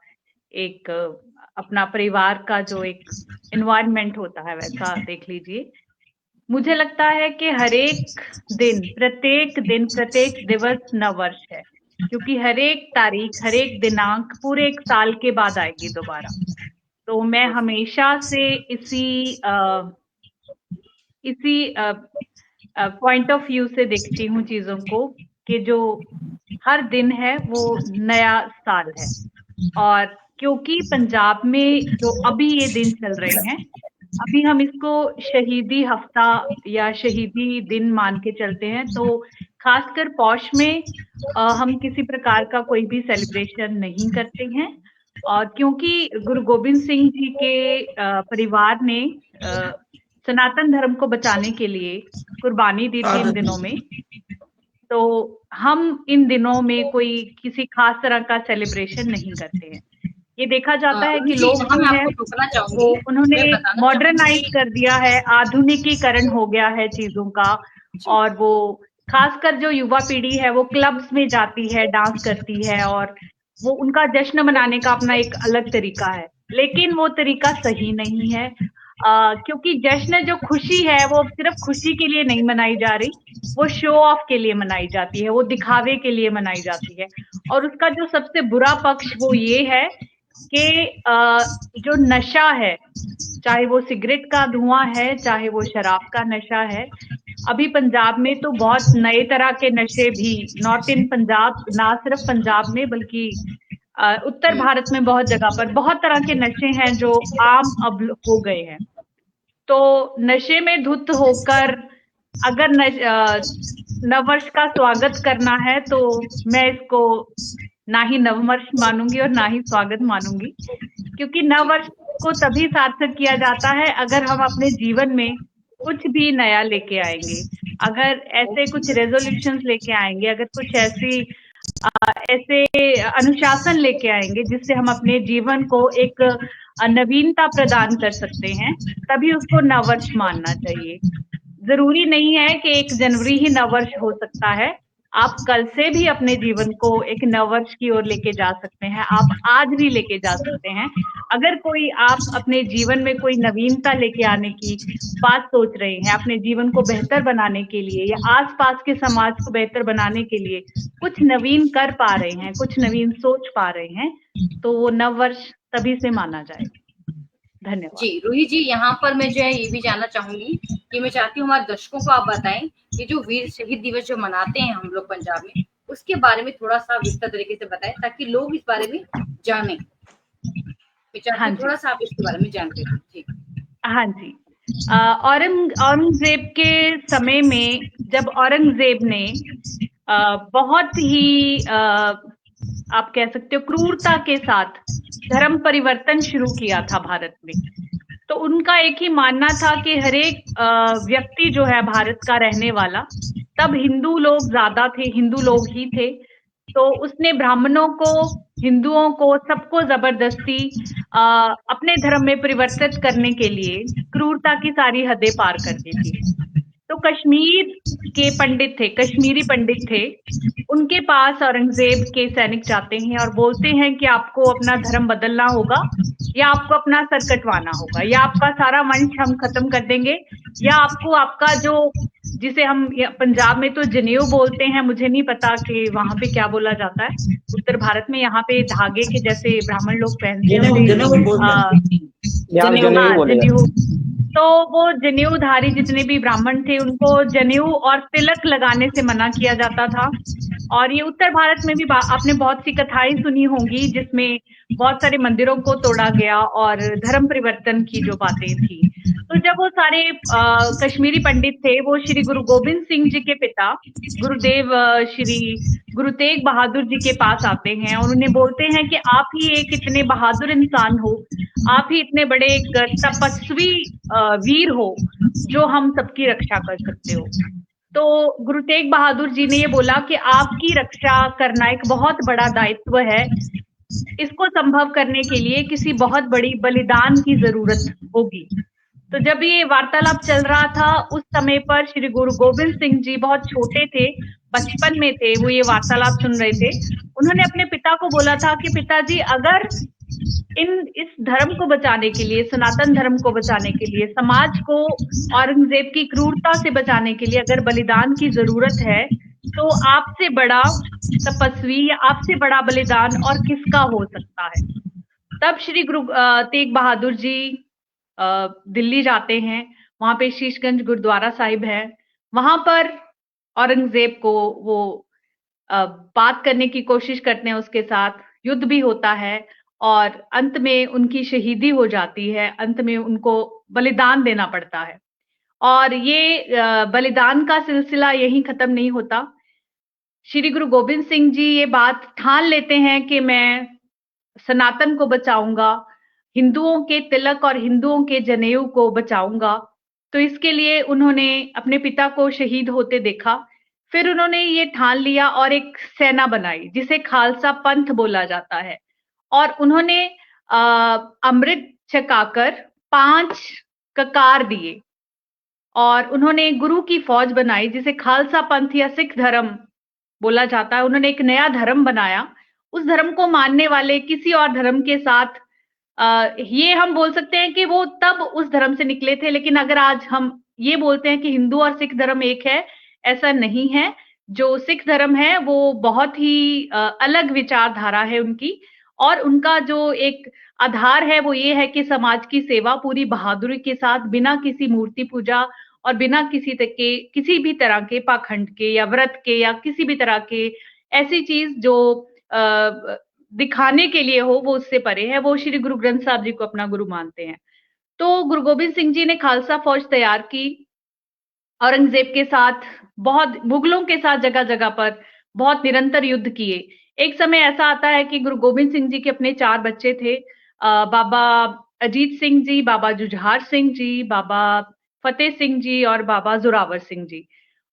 Speaker 5: एक अपना परिवार का जो एक एनवायरनमेंट होता है वैसा देख लीजिए। मुझे लगता है कि प्रत्येक दिवस नववर्ष है, क्योंकि हर एक तारीख, हर एक दिनांक पूरे एक साल के बाद आएगी दोबारा। तो मैं हमेशा से इसी पॉइंट ऑफ व्यू से देखती हूँ चीजों को, कि जो हर दिन है वो नया साल है। और क्योंकि पंजाब में जो अभी ये दिन चल रहे हैं, अभी हम इसको शहीदी हफ्ता या शहीदी दिन मान के चलते हैं, तो खासकर पौष में हम किसी प्रकार का कोई भी सेलिब्रेशन नहीं करते हैं। और क्योंकि गुरु गोबिंद सिंह जी के परिवार ने सनातन धर्म को बचाने के लिए कुर्बानी दी थी इन दिनों में, तो हम इन दिनों में कोई किसी खास तरह का सेलिब्रेशन नहीं करते हैं। ये देखा जाता है कि
Speaker 1: जी,
Speaker 5: लोग
Speaker 1: यहाँ
Speaker 5: जो
Speaker 1: मैं
Speaker 5: है
Speaker 1: आपको रोकना
Speaker 5: वो
Speaker 1: चाहूंगी।
Speaker 5: उन्होंने
Speaker 1: मैं बताना
Speaker 5: मॉडर्नाइज
Speaker 1: चाहूंगी
Speaker 5: कर दिया है, आधुनिकीकरण हो गया है चीजों का।
Speaker 1: जी,
Speaker 5: और वो खासकर जो युवा पीढ़ी है वो क्लब्स में जाती है, डांस करती है, और वो उनका जश्न मनाने का अपना एक अलग तरीका है, लेकिन वो तरीका सही नहीं है। क्योंकि जश्न जो खुशी है वो सिर्फ खुशी के लिए नहीं मनाई जा रही, वो शो ऑफ के लिए मनाई जाती है, वो दिखावे के लिए मनाई जाती है। और उसका जो सबसे बुरा पक्ष वो ये है कि जो नशा है, चाहे वो सिगरेट का धुआं है, चाहे वो शराब का नशा है, अभी पंजाब में तो बहुत नए तरह के नशे भी, नॉट इन पंजाब, ना सिर्फ पंजाब में बल्कि उत्तर भारत में बहुत जगह पर बहुत तरह के नशे हैं जो आम अब हो गए हैं। तो नशे में धुत होकर अगर नववर्ष का स्वागत करना है, तो मैं इसको ना ही नववर्ष मानूंगी और ना ही स्वागत मानूंगी, क्योंकि नववर्ष को तभी सार्थक किया जाता है अगर हम अपने जीवन में कुछ भी नया लेके आएंगे, अगर ऐसे कुछ रेजोल्यूशंस लेके आएंगे, अगर कुछ ऐसे अनुशासन लेके आएंगे जिससे हम अपने जीवन को एक नवीनता प्रदान कर सकते हैं, तभी उसको नववर्ष मानना चाहिए। जरूरी नहीं है कि 1 जनवरी ही नववर्ष हो सकता है, आप कल से भी अपने जीवन को एक नववर्ष की ओर लेके जा सकते हैं, आप आज भी लेके जा सकते हैं। अगर कोई आप अपने जीवन में कोई नवीनता लेके आने की बात सोच रहे हैं, अपने जीवन को बेहतर बनाने के लिए या आसपास के समाज को बेहतर बनाने के लिए कुछ नवीन कर पा रहे हैं, कुछ नवीन सोच पा रहे हैं, तो वो नववर्ष तभी से माना जाएगा। धन्यवाद।
Speaker 1: जी, रूही जी, यहाँ पर मैं जो है ये भी जानना चाहूंगी कि मैं चाहती हूँ हमारे दर्शकों को आप बताएं कि जो वीर शहीद दिवस जो मनाते हैं हम लोग पंजाब में, उसके बारे में थोड़ा सा विस्तार तरीके से बताएं ताकि लोग इस बारे में जानें। मैं चाहती हूँ थोड़ा सा आप इसके बारे में जानते हैं। जी।
Speaker 5: हाँ जी, औरंगजेब के समय में जब औरंगजेब ने बहुत ही आप कह सकते हो क्रूरता के साथ धर्म परिवर्तन शुरू किया था भारत में, तो उनका एक ही मानना था कि हर एक व्यक्ति जो है भारत का रहने वाला, तब हिंदू लोग ज्यादा थे, हिंदू लोग ही थे, तो उसने ब्राह्मणों को, हिंदुओं को, सबको जबरदस्ती अपने धर्म में परिवर्तित करने के लिए क्रूरता की सारी हदें पार कर दी थी। तो कश्मीर के पंडित थे, कश्मीरी पंडित थे, उनके पास औरंगजेब के सैनिक जाते हैं और बोलते हैं कि आपको अपना धर्म बदलना होगा, या आपको अपना सर कटवाना होगा, या आपका सारा वंश हम खत्म कर देंगे, या आपको आपका जो, जिसे हम पंजाब में तो जनेऊ बोलते हैं, मुझे नहीं पता कि वहां पे क्या बोला जाता है, उत्तर भारत में यहाँ पे धागे के जैसे ब्राह्मण लोग पहनते हैं, जनेऊ। तो वो जनेऊधारी जितने भी ब्राह्मण थे उनको जनेऊ और तिलक लगाने से मना किया जाता था। और ये उत्तर भारत में भी आपने बहुत सी कथाएं सुनी होंगी जिसमें बहुत सारे मंदिरों को तोड़ा गया और धर्म परिवर्तन की जो बातें थी। तो जब वो सारे कश्मीरी पंडित थे, वो श्री गुरु गोबिंद सिंह जी के पिता गुरुदेव श्री गुरु तेग बहादुर जी के पास आते हैं और उन्हें बोलते हैं कि आप ही एक इतने बहादुर इंसान हो, आप ही इतने बड़े एक तपस्वी वीर हो जो हम सबकी रक्षा कर सकते हो। तो गुरु तेग बहादुर जी ने ये बोला कि आपकी रक्षा करना एक बहुत बड़ा दायित्व है, इसको संभव करने के लिए किसी बहुत बड़ी बलिदान की जरूरत होगी। तो जब ये वार्तालाप चल रहा था उस समय पर श्री गुरु गोबिंद सिंह जी बहुत छोटे थे, बचपन में थे, वो ये वार्तालाप सुन रहे थे। उन्होंने अपने पिता को बोला था कि पिताजी, अगर इस धर्म को बचाने के लिए, सनातन धर्म को बचाने के लिए, समाज को औरंगजेब की क्रूरता से बचाने के लिए अगर बलिदान की जरूरत है, तो आपसे बड़ा तपस्वी या आपसे बड़ा बलिदान और किसका हो सकता है। तब श्री गुरु तेग बहादुर जी दिल्ली जाते हैं, वहां पे शीशगंज गुरुद्वारा साहिब है, वहां पर औरंगजेब को वो बात करने की कोशिश करते हैं, उसके साथ युद्ध भी होता है और अंत में उनकी शहीदी हो जाती है, अंत में उनको बलिदान देना पड़ता है। और ये बलिदान का सिलसिला यहीं खत्म नहीं होता। श्री गुरु गोविंद सिंह जी ये बात ठान लेते हैं कि मैं सनातन को बचाऊंगा, हिंदुओं के तिलक और हिंदुओं के जनेऊ को बचाऊंगा। तो इसके लिए उन्होंने अपने पिता को शहीद होते देखा, फिर उन्होंने ये ठान लिया और एक सेना बनाई जिसे खालसा पंथ बोला जाता है। और उन्होंने अमृत छकाकर 5 ककार दिए और उन्होंने गुरु की फौज बनाई जिसे खालसा पंथ या सिख धर्म बोला जाता है। उन्होंने एक नया धर्म बनाया। उस धर्म को मानने वाले किसी और धर्म के साथ ये हम बोल सकते हैं कि वो तब उस धर्म से निकले थे, लेकिन अगर आज हम ये बोलते हैं कि हिंदू और सिख धर्म एक है, ऐसा नहीं है। जो सिख धर्म है वो बहुत ही अलग विचारधारा है उनकी, और उनका जो एक आधार है वो ये है कि समाज की सेवा पूरी बहादुरी के साथ, बिना किसी मूर्ति पूजा और बिना किसी भी तरह के पाखंड के या व्रत के या किसी भी तरह के ऐसी चीज जो दिखाने के लिए हो, वो उससे परे है। वो श्री गुरु ग्रंथ साहब जी को अपना गुरु मानते हैं। तो गुरु गोबिंद सिंह जी ने खालसा फौज तैयार की, औरंगजेब के साथ, बहुत मुगलों के साथ जगह जगह पर बहुत निरंतर युद्ध किए। एक समय ऐसा आता है कि गुरु गोबिंद सिंह जी के अपने 4 बच्चे थे, बाबा अजीत सिंह जी, बाबा जुझार सिंह जी, बाबा फतेह सिंह जी और बाबा जोरावर सिंह जी।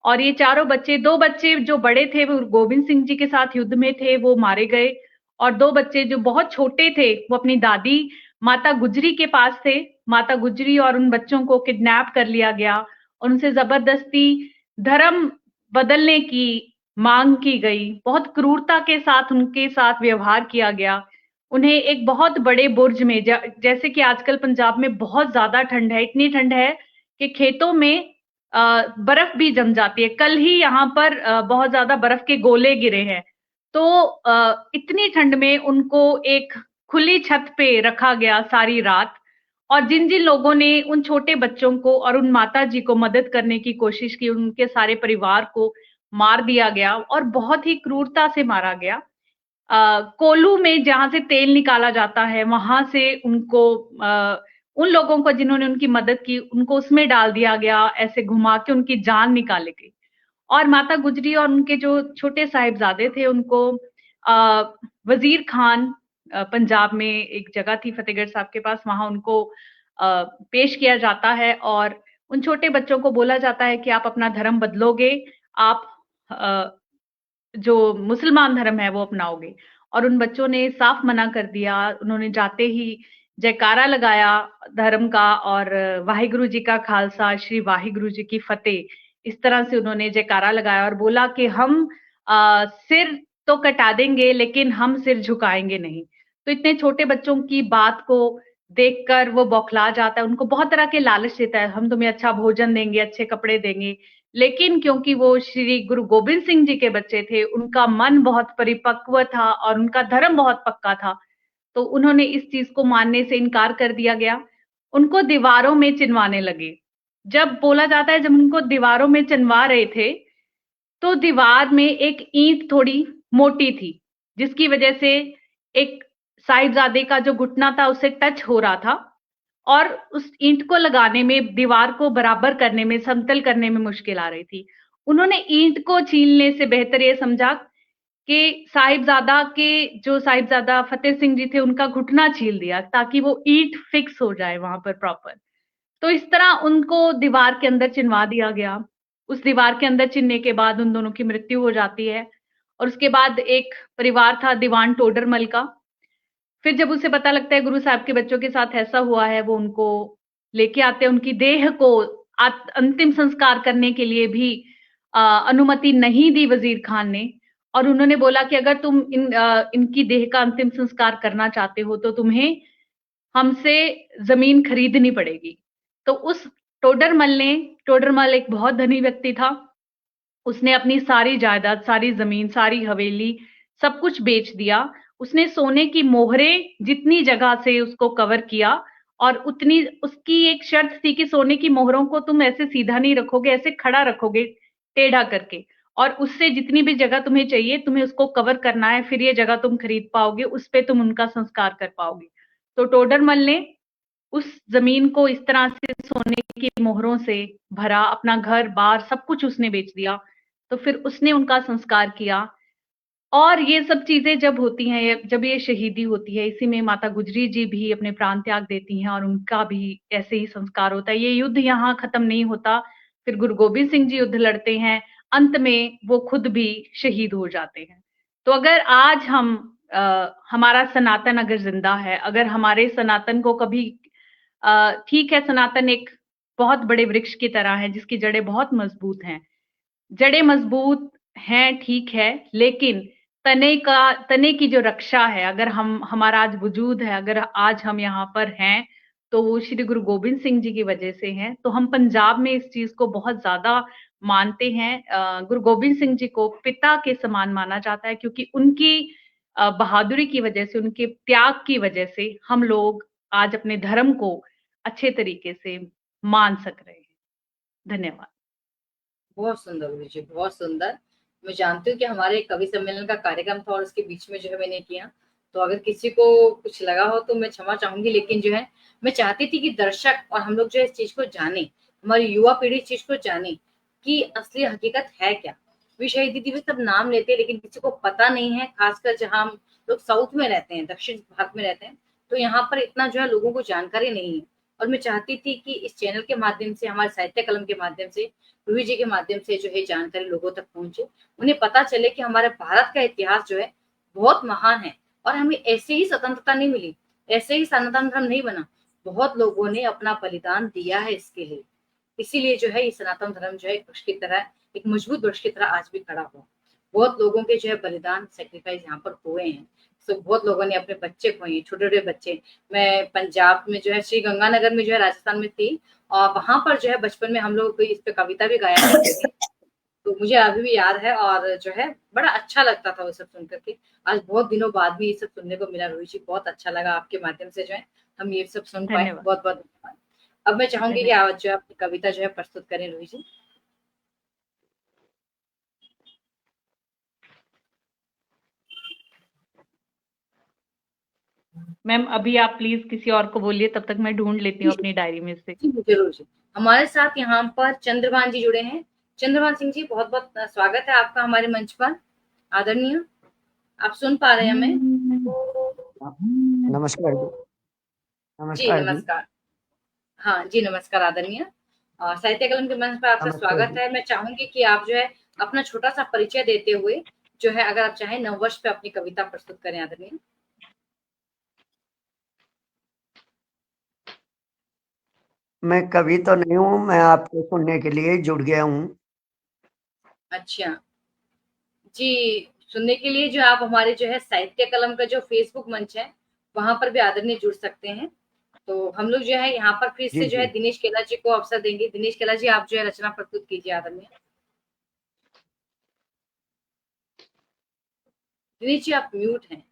Speaker 5: और ये चारों बच्चे, 2 बच्चे जो बड़े थे वो गोबिंद सिंह जी के साथ युद्ध में थे, वो मारे गए, और 2 बच्चे जो बहुत छोटे थे वो अपनी दादी माता गुजरी के पास थे। माता गुजरी और उन बच्चों को किडनैप कर लिया गया, उनसे जबरदस्ती धर्म बदलने की मांग की गई, बहुत क्रूरता के साथ उनके साथ व्यवहार किया गया। उन्हें एक बहुत बड़े बुर्ज में, जैसे कि आजकल पंजाब में बहुत ज्यादा ठंड है, इतनी ठंड है कि खेतों में बर्फ भी जम जाती है। कल ही यहाँ पर बहुत ज्यादा बर्फ के गोले गिरे हैं। तो इतनी ठंड में उनको एक खुली छत पे रखा गया सारी रात, और जिन जिन लोगों ने उन छोटे बच्चों को और उन माता जी को मदद करने की कोशिश की, उनके सारे परिवार को मार दिया गया और बहुत ही क्रूरता से मारा गया। कोल्लू में जहां से तेल निकाला जाता है, वहां से उनको उन लोगों को जिन्होंने उनकी मदद की, उनको उसमें डाल दिया गया, ऐसे घुमा के उनकी जान निकाली गई। और माता गुजरी और उनके जो छोटे साहिबजादे थे, उनको वजीर खान, पंजाब में एक जगह थी फतेहगढ़ साहब के पास, वहां उनको पेश किया जाता है और उन छोटे बच्चों को बोला जाता है कि आप अपना धर्म बदलोगे, आप जो मुसलमान धर्म है वो अपनाओगे। और उन बच्चों ने साफ मना कर दिया। उन्होंने जाते ही जयकारा लगाया धर्म का, और वाहिगुरु जी का खालसा, श्री वाहिगुरु जी की फतेह, इस तरह से उन्होंने जयकारा लगाया और बोला कि हम सिर तो कटा देंगे लेकिन हम सिर झुकाएंगे नहीं। तो इतने छोटे बच्चों की बात को देखकर वो बौखला जाता है, उनको बहुत तरह के लालच देता है, हम तुम्हें अच्छा भोजन देंगे, अच्छे कपड़े देंगे। लेकिन क्योंकि वो श्री गुरु गोबिंद सिंह जी के बच्चे थे, उनका मन बहुत परिपक्व था और उनका धर्म बहुत पक्का था, तो उन्होंने इस चीज को मानने से इनकार कर दिया गया। उनको दीवारों में चिनवाने लगे। जब बोला जाता है जब उनको दीवारों में चिनवा रहे थे, तो दीवार में एक ईंट थोड़ी मोटी थी, जिसकी वजह से एक साहिबजादे का जो घुटना था उससे टच हो रहा था, और उस ईंट को लगाने में, दीवार को बराबर करने में, समतल करने में मुश्किल आ रही थी। उन्होंने ईंट को छीलने से बेहतर ये समझा कि साहिबजादा फतेह सिंह जी थे, उनका घुटना छील दिया ताकि वो ईंट फिक्स हो जाए वहां पर प्रॉपर। तो इस तरह उनको दीवार के अंदर चिनवा दिया गया। उस दीवार के अंदर चिनने के बाद उन दोनों की मृत्यु हो जाती है। और उसके बाद एक परिवार था दीवान टोडरमल का। फिर जब उसे पता लगता है गुरु साहब के बच्चों के साथ ऐसा हुआ है, वो उनको लेके आते हैं। उनकी देह को अंतिम संस्कार करने के लिए भी अनुमति नहीं दी वजीर खान ने, और उन्होंने बोला कि अगर तुम इनकी देह का अंतिम संस्कार करना चाहते हो तो तुम्हें हमसे जमीन खरीदनी पड़ेगी। तो उस टोडरमल एक बहुत धनी व्यक्ति था, उसने अपनी सारी जायदाद, सारी जमीन, सारी हवेली, सब कुछ बेच दिया। उसने सोने की मोहरें जितनी जगह से उसको कवर किया और उतनी उसकी एक शर्त थी कि सोने की मोहरों को तुम ऐसे सीधा नहीं रखोगे, ऐसे खड़ा रखोगे टेढ़ा करके, और उससे जितनी भी जगह तुम्हें चाहिए तुम्हें उसको कवर करना है, फिर ये जगह तुम खरीद पाओगे, उस पे तुम उनका संस्कार कर पाओगे। तो टोडरमल ने उस जमीन को इस तरह से सोने की मोहरों से भरा, अपना घर बार सब कुछ उसने बेच दिया, तो फिर उसने उनका संस्कार किया। और ये सब चीजें जब होती हैं, जब ये शहीदी होती है, इसी में माता गुजरी जी भी अपने प्राण त्याग देती हैं और उनका भी ऐसे ही संस्कार होता है। ये युद्ध यहाँ खत्म नहीं होता, फिर गुरु गोबिंद सिंह जी युद्ध लड़ते हैं, अंत में वो खुद भी शहीद हो जाते हैं। तो अगर आज हमारा सनातन अगर जिंदा है, अगर हमारे सनातन को कभी ठीक है, सनातन एक बहुत बड़े वृक्ष की तरह है जिसकी जड़ें बहुत मजबूत हैं, जड़ें मजबूत हैं ठीक है, लेकिन तने की जो रक्षा है, अगर हमारा आज वजूद है, अगर आज हम यहाँ पर हैं, तो वो श्री गुरु गोबिंद सिंह जी की वजह से हैं। तो हम पंजाब में इस चीज को बहुत ज्यादा मानते हैं। गुरु गोबिंद सिंह जी को पिता के समान माना जाता है, क्योंकि उनकी बहादुरी की वजह से, उनके त्याग की वजह से हम लोग आज अपने धर्म को अच्छे तरीके से मान सक रहे हैं। धन्यवाद।
Speaker 1: बहुत सुंदर गुरु जी, बहुत सुंदर। मैं जानती हूँ कि हमारे कवि सम्मेलन का कार्यक्रम था और उसके बीच में जो है मैंने किया, तो अगर किसी को कुछ लगा हो तो मैं क्षमा चाहूंगी, लेकिन जो है मैं चाहती थी कि दर्शक और हम लोग जो है इस चीज को जाने, हमारी युवा पीढ़ी इस चीज को जाने कि असली हकीकत है क्या। वी शहीदी दिवस सब नाम लेते हैं लेकिन किसी को पता नहीं है, खासकर जहाँ हम लोग साउथ में रहते हैं, दक्षिण भारत में रहते हैं, तो यहाँ पर इतना जो है लोगों को जानकारी नहीं है। और मैं चाहती थी कि इस चैनल के माध्यम से, हमारे साहित्य कलम के माध्यम से, रूही जी के माध्यम से जो है जानकारी लोगों तक पहुंचे, उन्हें पता चले कि हमारे भारत का इतिहास जो है बहुत महान है और हमें ऐसे ही स्वतंत्रता नहीं मिली, ऐसे ही सनातन धर्म नहीं बना, बहुत लोगों ने अपना बलिदान दिया है इसके लिए। इसीलिए जो है ये सनातन धर्म जो है एक वृक्ष की तरह, एक मजबूत वृक्ष की तरह आज भी खड़ा हुआ। बहुत लोगों के जो है बलिदान, सेक्रीफाइस यहाँ पर हुए हैं। तो बहुत लोगों ने अपने बच्चे खोए, छोटे छोटे बच्चे। मैं पंजाब में जो है श्री गंगानगर में जो है राजस्थान में थी, और वहां पर जो है बचपन में हम लोग इस पे कविता भी गाया करते थे, तो मुझे अभी भी याद है और जो है बड़ा अच्छा लगता था वो सब सुन करके। आज बहुत दिनों बाद भी ये सब सुनने को मिला। रोहित जी, बहुत अच्छा लगा आपके माध्यम से जो है हम ये सब सुन पाए।
Speaker 5: धन्यवाद।
Speaker 1: बहुत बहुत धन्यवाद। अब मैं चाहूंगी कि आज जो है अपनी कविता जो है प्रस्तुत करें रोहित जी।
Speaker 5: मैम अभी आप प्लीज किसी और को बोलिए, तब तक मैं ढूंढ लेती हूँ अपनी डायरी में से।
Speaker 1: जी जरूर जी। हमारे साथ यहाँ पर चंद्रभान जी जुड़े हैं। चंद्रभान सिंह जी, बहुत बहुत स्वागत है आपका हमारे मंच पर। आदरणीय, आप सुन पा रहे हैं हमें?
Speaker 7: नमस्कार
Speaker 1: जी
Speaker 7: नमस्कार
Speaker 1: नमस्कार। हाँ जी नमस्कार आदरणीय। साहित्य कलम के मंच पर आपका
Speaker 7: नमस्कार
Speaker 1: स्वागत है। मैं चाहूंगी कि आप जो है अपना छोटा सा परिचय देते हुए जो है, अगर आप चाहें, नववर्ष पे अपनी कविता प्रस्तुत करें आदरणीय।
Speaker 7: मैं कवि तो नहीं हूँ, मैं आपको सुनने के लिए जुड़ गया हूँ।
Speaker 1: अच्छा जी, सुनने के लिए जो आप हमारे जो है साहित्य कलम का जो फेसबुक मंच है वहां पर भी आदरणीय जुड़ सकते हैं। तो हम लोग जो है यहाँ पर फिर से
Speaker 7: जी
Speaker 1: जो है
Speaker 7: जी
Speaker 1: दिनेश केला जी को अवसर देंगे। दिनेश केला जी, आप जो है रचना प्रस्तुत कीजिए आदरणीय। दिनेश जी, आप म्यूट हैं।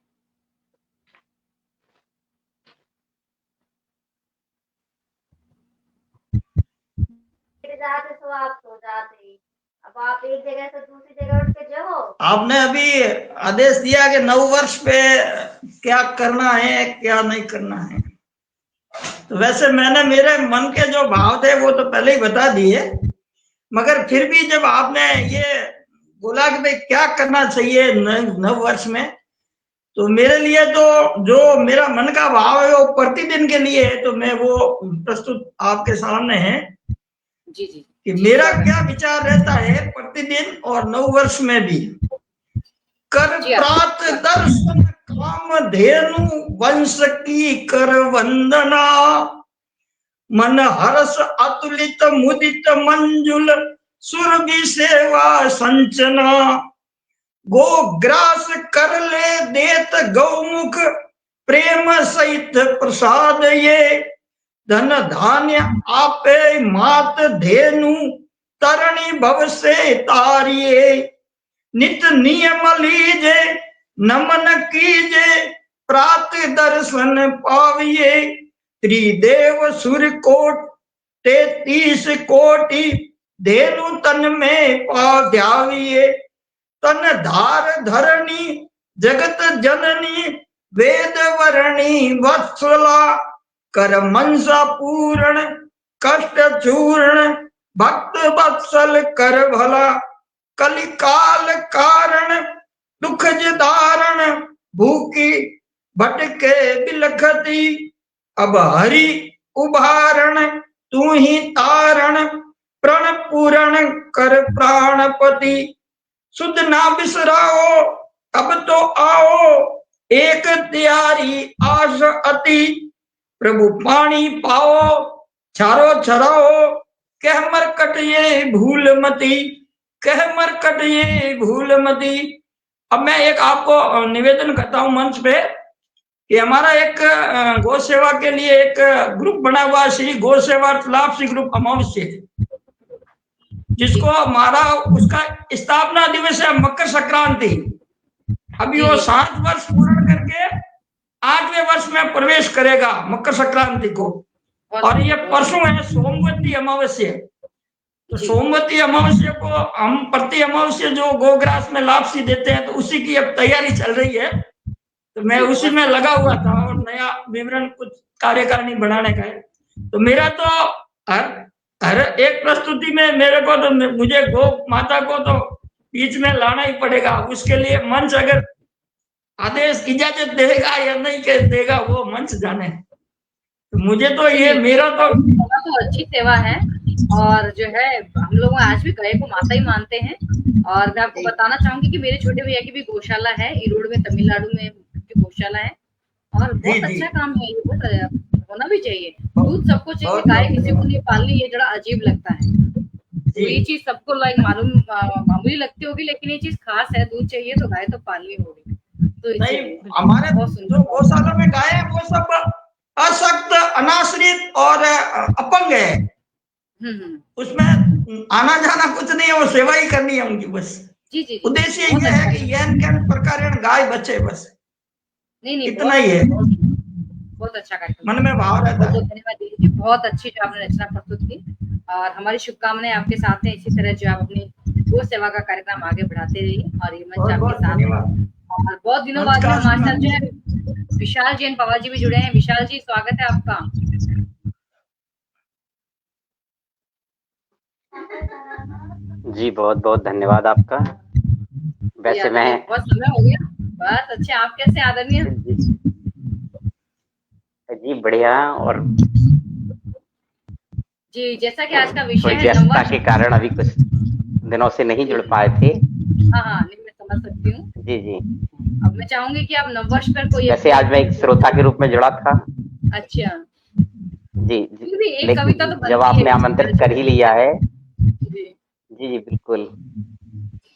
Speaker 8: जाते तो आप सो जाते, अब आप एक जगह से दूसरी जगह उठ के जाओ।
Speaker 3: आपने अभी आदेश दिया कि नव वर्ष पे क्या करना है क्या नहीं करना है, तो वैसे मैंने मेरे मन के जो भाव थे वो तो पहले ही बता दिए, मगर फिर भी जब आपने ये बोला कि भाई क्या करना चाहिए नव वर्ष में, तो मेरे लिए तो जो मेरा मन का भाव है वो प्रतिदिन के लिए है, तो मैं वो प्रस्तुत आपके सामने है
Speaker 1: जी जी
Speaker 3: कि मेरा क्या विचार रहता है प्रतिदिन और नव वर्ष में भी। कर प्रात दर्शन काम धेनु वंश की कर वंदना, मन हर्ष अतुलित मुदित मंजुल सुरभि सेवा संचना, गो ग्रास कर ले देत गौमुख प्रेम सहित प्रसाद ये, धन धान्य आपे मात धेनु तरणी भव से तारिये, नित नियम लीजे नमन कीजे प्रात दर्शन पाविये, त्रिदेव सूर्य कोट 33 कोटि धेनु तन में पा ध्याविए। तन धार धरणी जगत जननी वेद वरणी वत्सला। कर मनसा पूर्ण कष्ट चूर्ण भक्त वत्सल कर भला। कलिकाल कारण दुख धारण भूखी भटके बिलखती। अब हरि उभारण तू ही तारण प्रण पूरण कर प्राणपति। सुध ना बिसराओ अब तो आओ एक त्यारी आस अति। प्रभु पानी पाओ चारो चराओ कह मरकट ये भूल मती। कह मरकट ये भूल मती। अब मैं एक आपको निवेदन करता हूं मंच पे कि हमारा एक गौ सेवा के लिए एक ग्रुप बना हुआ है, श्री गौ सेवा लापसी ग्रुप अमावस्या, जिसको हमारा उसका स्थापना दिवस है मकर संक्रांति। अभी वो 7 वर्ष पूर्ण करके 8वें वर्ष में प्रवेश करेगा मकर संक्रांति को। और ये परसों है सोमवती अमावस्या। तो सोमवती अमावस्या को हम प्रति अमावस्या जो गोग्रास में लापसी देते हैं, तो उसी की अब तैयारी चल रही है। तो मैं उसी में लगा हुआ था और नया विवरण कुछ कार्यकारिणी बनाने का है। तो मेरा तो हर एक प्रस्तुति में मेरे को तो मुझे गौ माता को तो बीच में लाना ही पड़ेगा। उसके लिए मंच अगर आदेश इजाजत देगा या नहीं देगा वो मंच जाने। तो मुझे तो ये मेरा तो
Speaker 1: अच्छी सेवा है। और जो है हम लोग आज भी गाय को माता ही मानते हैं। और मैं आपको बताना चाहूंगी कि मेरे छोटे भैया की भी गौशाला है ईरोड में, तमिलनाडु में की गौशाला है। और बहुत अच्छा काम है ये, बहुत होना भी चाहिए। दूध सबको चाहिए, गाय किसी को नहीं पालनी, ये जरा अजीब लगता है। तो ये चीज सबको मामूली लगती होगी, लेकिन ये चीज खास है। दूध चाहिए तो गाय तो पालनी होगी। तो
Speaker 3: नहीं, हमारे जो गौशाला में गाय है वो सब अशक्त, अनाश्रित और अपंग है। उसमें आना जाना कुछ नहीं है, वो सेवा ही करनी है उनकी बस।
Speaker 1: जी
Speaker 3: उद्देश्य ये है कि यह प्रकार गाय बचे बस।
Speaker 1: नहीं
Speaker 3: इतना ही है।
Speaker 1: बहुत अच्छा कार्यक्रम,
Speaker 3: मन में भाव रहता है।
Speaker 1: धन्यवाद दीदी जी, बहुत अच्छी जो आपने रचना प्रस्तुत की। और हमारी शुभकामनाएं आपके साथ हैं। इसी तरह जो आप अपनी गो सेवा का कार्यक्रम आगे बढ़ाते रहिए। और ये मंच आपके साथ है। और बहुत दिनों बाद हमारे साथ जो है विशाल जैन बाबा जी भी जुड़े हैं। विशाल जी, स्वागत है आपका।
Speaker 9: जी बहुत बहुत धन्यवाद आपका। वैसे मैं
Speaker 1: बहुत समय हो गया। बस अच्छे, आप कैसे आदरणीय?
Speaker 9: जी बढ़िया। और
Speaker 1: जी जैसा कि आज का विषय है
Speaker 9: व्यस्तता के कारण अभी कुछ दिनों से नहीं जुड़ पाए थे।
Speaker 1: हाँ नहीं, मैं समझ सकती हूँ।
Speaker 9: जी
Speaker 1: अब मैं चाहूंगी कि आप नववर्ष पर कोई,
Speaker 9: वैसे आज मैं एक श्रोता के रूप में जुड़ा था।
Speaker 1: अच्छा
Speaker 9: जी
Speaker 1: एक कविता तो
Speaker 9: जब आपने आमंत्रित कर ही लिया है। जी बिल्कुल।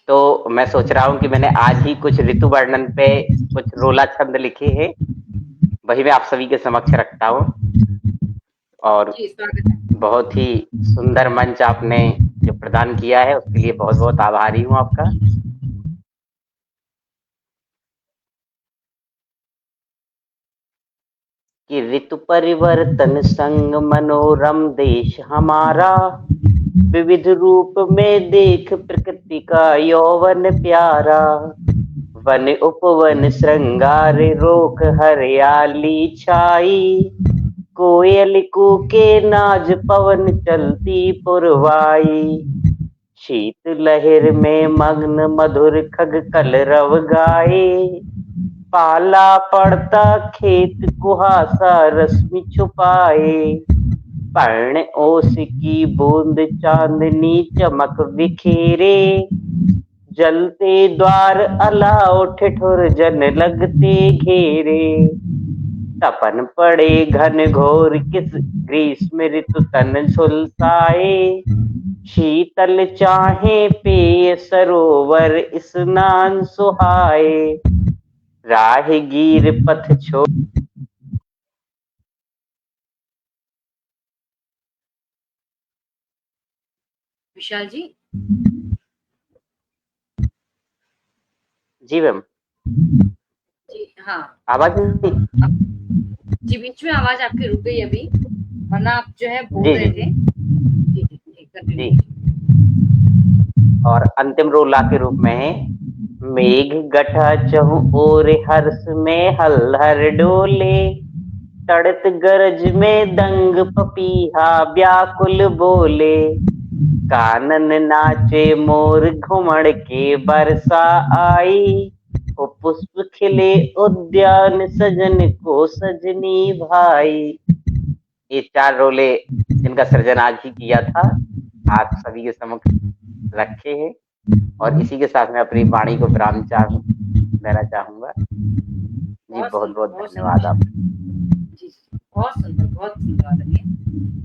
Speaker 9: तो मैं सोच रहा हूँ कि मैंने आज ही कुछ ऋतु वर्णन पे कुछ रोला छंद लिखे हैं, वही मैं आप सभी के समक्ष रखता हूँ। और बहुत ही सुंदर मंच आपने जो प्रदान किया है उसके लिए बहुत बहुत आभारी हूँ आपका। कि ऋतु परिवर्तन संग मनोरम देश हमारा, विविध रूप में देख प्रकृति का यौवन प्यारा। वन उपवन श्रृंगार रोक हरियाली छाई, कोयल कूके नाज पवन चलती पुरवाई। शीत लहर में मग्न मधुर खग कलरव गाए, पाला पड़ता खेत कुहासा रश्मि छुपाए। पर्ण ओस की बूंद चांदनी चमक बिखेरे, जलते द्वार अलाओ ठिठुर जन लगते घेरे। तपन पड़े घन घोर किस ग्रीष्म ऋतु तन झुलसाए, शीतल चाहे पेय सरोवर स्नान सुहाए। राहगीर पथ छोड़
Speaker 1: विशाल जी।
Speaker 9: जी मैम।
Speaker 1: जी हाँ
Speaker 9: आवाज नहीं।
Speaker 1: जी, बीच में आवाज आपकी रुक गई अभी, वरना आप जो है बोल
Speaker 9: जी,
Speaker 1: रहे
Speaker 9: जी,
Speaker 1: थे। जी,
Speaker 9: जी।
Speaker 1: कंटिन्यू।
Speaker 9: और अंतिम रोला के रूप में है, मेघ गठा चहु ओर हर्ष में हलहर डोले, तड़त गरज में दंग पपीहा व्याकुल बोले, कानन नाचे मोर घुमड़ के बरसा आई, ओ पुष्प खिले उद्यान सजन को सजनी भाई। ये 4 रोले जिनका सृजन आज ही किया था, आप सभी के समक्ष रखे हैं और इसी के साथ मैं अपनी वाणी को विराम देना चाहूंगा। जी, बहुत-बहुत धन्यवाद आप।
Speaker 1: जी, बहुत सुंदर, बहुत सुंदर आदरणीय।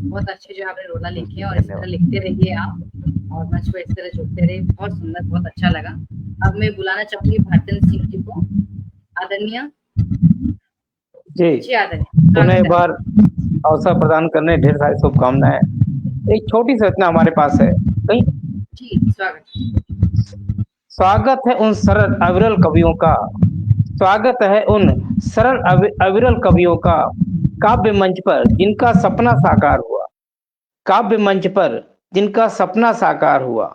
Speaker 1: बहुत अच्छे जो आपने रोला लिखे हैं और इस तरह
Speaker 9: धन्यवाद।
Speaker 1: लिखते रहिए आप और मंच पर इस तरह जुड़ते रहिए। बहुत सुंदर, बहुत अच्छा लगा। अब मैं बुलाना चाहूंगी भारतेंद्र सिंह जी को। आदरणीय
Speaker 6: जी,
Speaker 1: आदरणीय
Speaker 6: पुनः एक
Speaker 1: स्वागत है।
Speaker 6: बार अवसर प्रदान करने ढेर सारी शुभकामनाएं। एक छोटी सी रचना हमारे पास है, कहीं
Speaker 1: जी,
Speaker 6: स्वागत है उन सरल अविरल कवियों का, स्वागत है उन सरल अविरल कवियों का, काव्य मंच पर जिनका सपना साकार हुआ, काव्य मंच पर जिनका सपना साकार हुआ।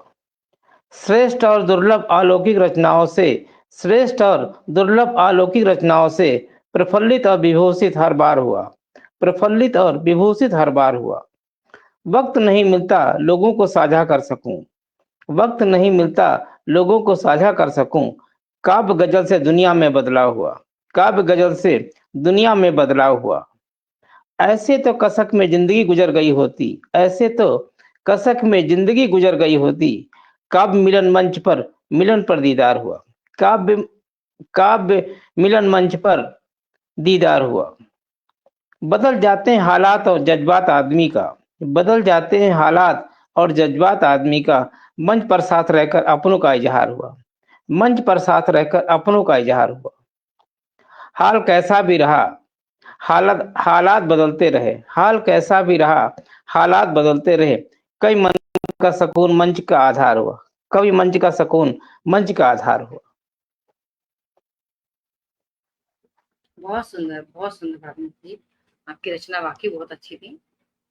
Speaker 6: श्रेष्ठ और दुर्लभ अलौकिक रचनाओं से, श्रेष्ठ और दुर्लभ अलौकिक रचनाओं से प्रफुल्लित और विभूषित हर बार हुआ, प्रफुल्लित और विभूषित हर बार हुआ। वक्त नहीं मिलता लोगों को साझा कर सकूं, वक्त नहीं मिलता लोगों को साझा कर सकूं, काव्य गजल से दुनिया में बदलाव हुआ, काव्य गजल से दुनिया में बदलाव हुआ। ऐसे तो कसक में जिंदगी गुजर गई होती, ऐसे तो कसक में जिंदगी गुजर गई होती, काव्य मिलन मंच पर दीदार हुआ, काव्य मिलन मंच पर दीदार हुआ। बदल जाते हैं हालात और जज्बात आदमी का, बदल जाते हैं हालात और जज्बात आदमी का, मंच पर साथ रहकर अपनों का इजहार हुआ, मंच पर साथ रहकर अपनों का इजहार हुआ। हाल कैसा भी रहा, हालात बदलते रहे, हाल कैसा भी रहा हालात बदलते रहे, कई मंच का सुकून मंच का आधार हुआ, कभी मंच का सुकून मंच का आधार हुआ।
Speaker 1: बहुत सुंदर भारतेंद्र जी। आपकी रचना वाकई बहुत अच्छी थी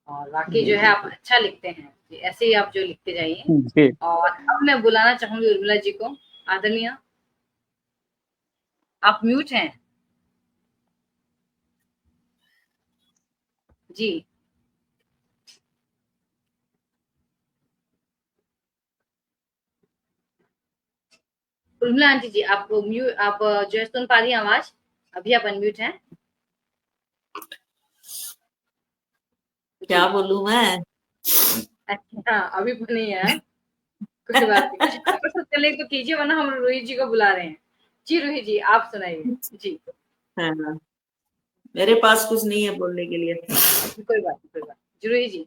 Speaker 1: और वाकई जो है आप अच्छा लिखते हैं। ऐसे ही आप जो लिखते जाइए। और अब मैं बुलाना चाहूंगी उर्मिला जी को। आदरणीय, आप म्यूट हैं। जी, उर्मिला आंटी जी, आप जो है सुन पा रही हैं आवाज? अभी आप अनम्यूट हैं।
Speaker 2: क्या बोलूं मैं?
Speaker 1: अच्छा, अभी तो नहीं है। कोई बात नहीं, कुछ प्रस्तुत करने तो कीजिए, वरना हम रोहित जी को बुला रहे हैं। जी रोहित जी, आप सुनाइए। जी,
Speaker 2: हाँ, मेरे पास कुछ नहीं है बोलने के लिए।
Speaker 1: कोई बात नहीं। जी रोहित जी।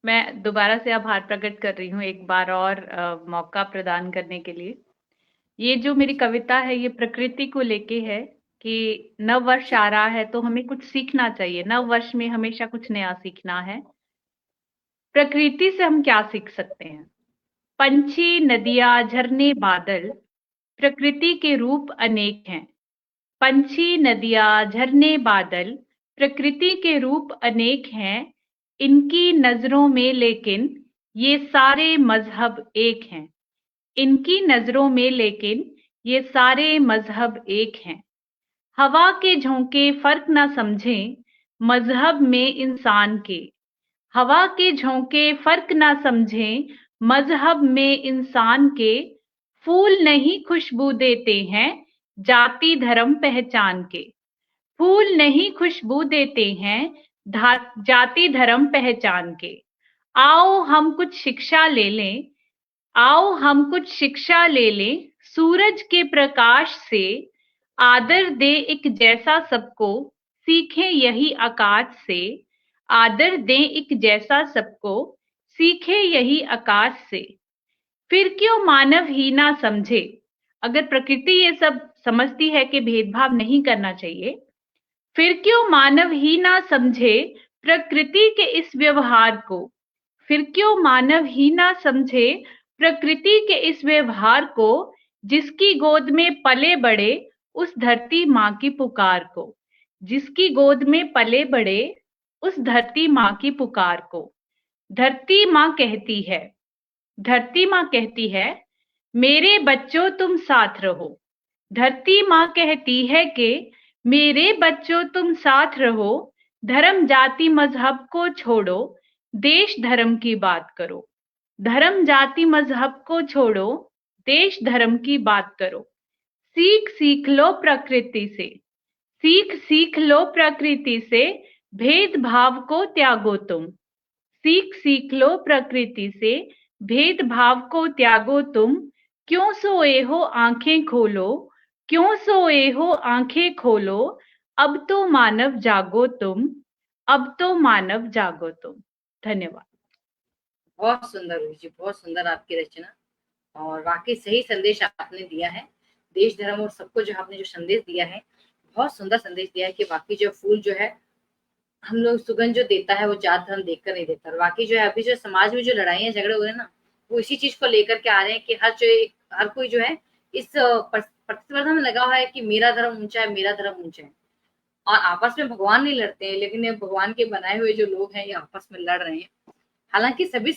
Speaker 5: मैं दोबारा से आभार प्रकट कर रही हूँ एक बार और मौका प्रदान करने के लिए। ये जो मेरी कविता है ये प्रकृति को लेके है कि नव वर्ष आ रहा है तो हमें कुछ सीखना चाहिए। नव वर्ष में हमेशा कुछ नया सीखना है। प्रकृति से हम क्या सीख सकते हैं? पंछी, नदियां, झरने, बादल, प्रकृति के रूप अनेक हैं। पंछी, नदियां, झरने, बादल, प्रकृति के रूप अनेक हैं। इनकी नजरों में लेकिन ये सारे मजहब एक हैं। इनकी नजरों में लेकिन ये सारे मजहब एक हैं। हवा के झोंके फर्क ना समझें मजहब में इंसान के। हवा के झोंके फर्क ना समझें मजहब में इंसान के। फूल नहीं खुशबू देते हैं जाति धर्म पहचान के। फूल नहीं खुशबू देते हैं जाति धर्म पहचान के। आओ हम कुछ शिक्षा ले लें, आओ हम कुछ शिक्षा ले लें सूरज के प्रकाश से। आदर दे एक जैसा सबको, सीखें यही आकाश से। आदर दें एक जैसा सबको, सीखे यही आकाश से। फिर क्यों मानव ही ना समझे? अगर प्रकृति ये सब समझती है कि भेदभाव नहीं करना चाहिए, फिर क्यों मानव ही ना समझे प्रकृति के इस व्यवहार को? फिर क्यों मानव ही ना समझे प्रकृति के इस व्यवहार को? जिसकी गोद में पले बड़े उस धरती माँ की पुकार को। जिसकी गोद में पले बड़े उस धरती माँ की पुकार को। धरती माँ कहती है मेरे बच्चों तुम साथ रहो। धरती माँ कहती है कि मेरे बच्चों तुम साथ रहो, धर्म जाति मजहब को छोड़ो, देश धर्म की बात करो। धर्म जाति मजहब को छोड़ो, देश धर्म की बात करो। सीख लो प्रकृति से, सीख लो प्रकृति से, भेदभाव को त्यागो तुम। सीख लो प्रकृति से, भेदभाव को त्यागो तुम। क्यों सोए हो आंखें खोलो, क्यों सोए हो आंखें खोलो, अब तो मानव जागो तुम, अब तो मानव जागो तुम। धन्यवाद।
Speaker 1: बहुत सुंदर रूही जी, बहुत सुंदर आपकी रचना, और वाकई सही संदेश आपने दिया है। देश धर्म और सबको जो आपने जो संदेश दिया है, बहुत सुंदर संदेश दिया है कि वाकई जो फूल जो है हम लोग सुगंध जो देता है वो जात धर्म देखकर नहीं देता। और वाकई जो है अभी जो समाज में जो लड़ाइयाँ झगड़े हो रहे हैं ना, वो इसी चीज को लेकर के आ रहे हैं कि हर कोई जो है इस प्रतिस्पर्धा में लगा हुआ है कि मेरा धर्म ऊंचा है, मेरा धर्म ऊंचा है। और आपस में भगवान नहीं लड़ते हैं, लेकिन ये भगवान के बनाए हुए जो लोग हैं ये आपस में लड़ रहे हैं। हालांकि सभी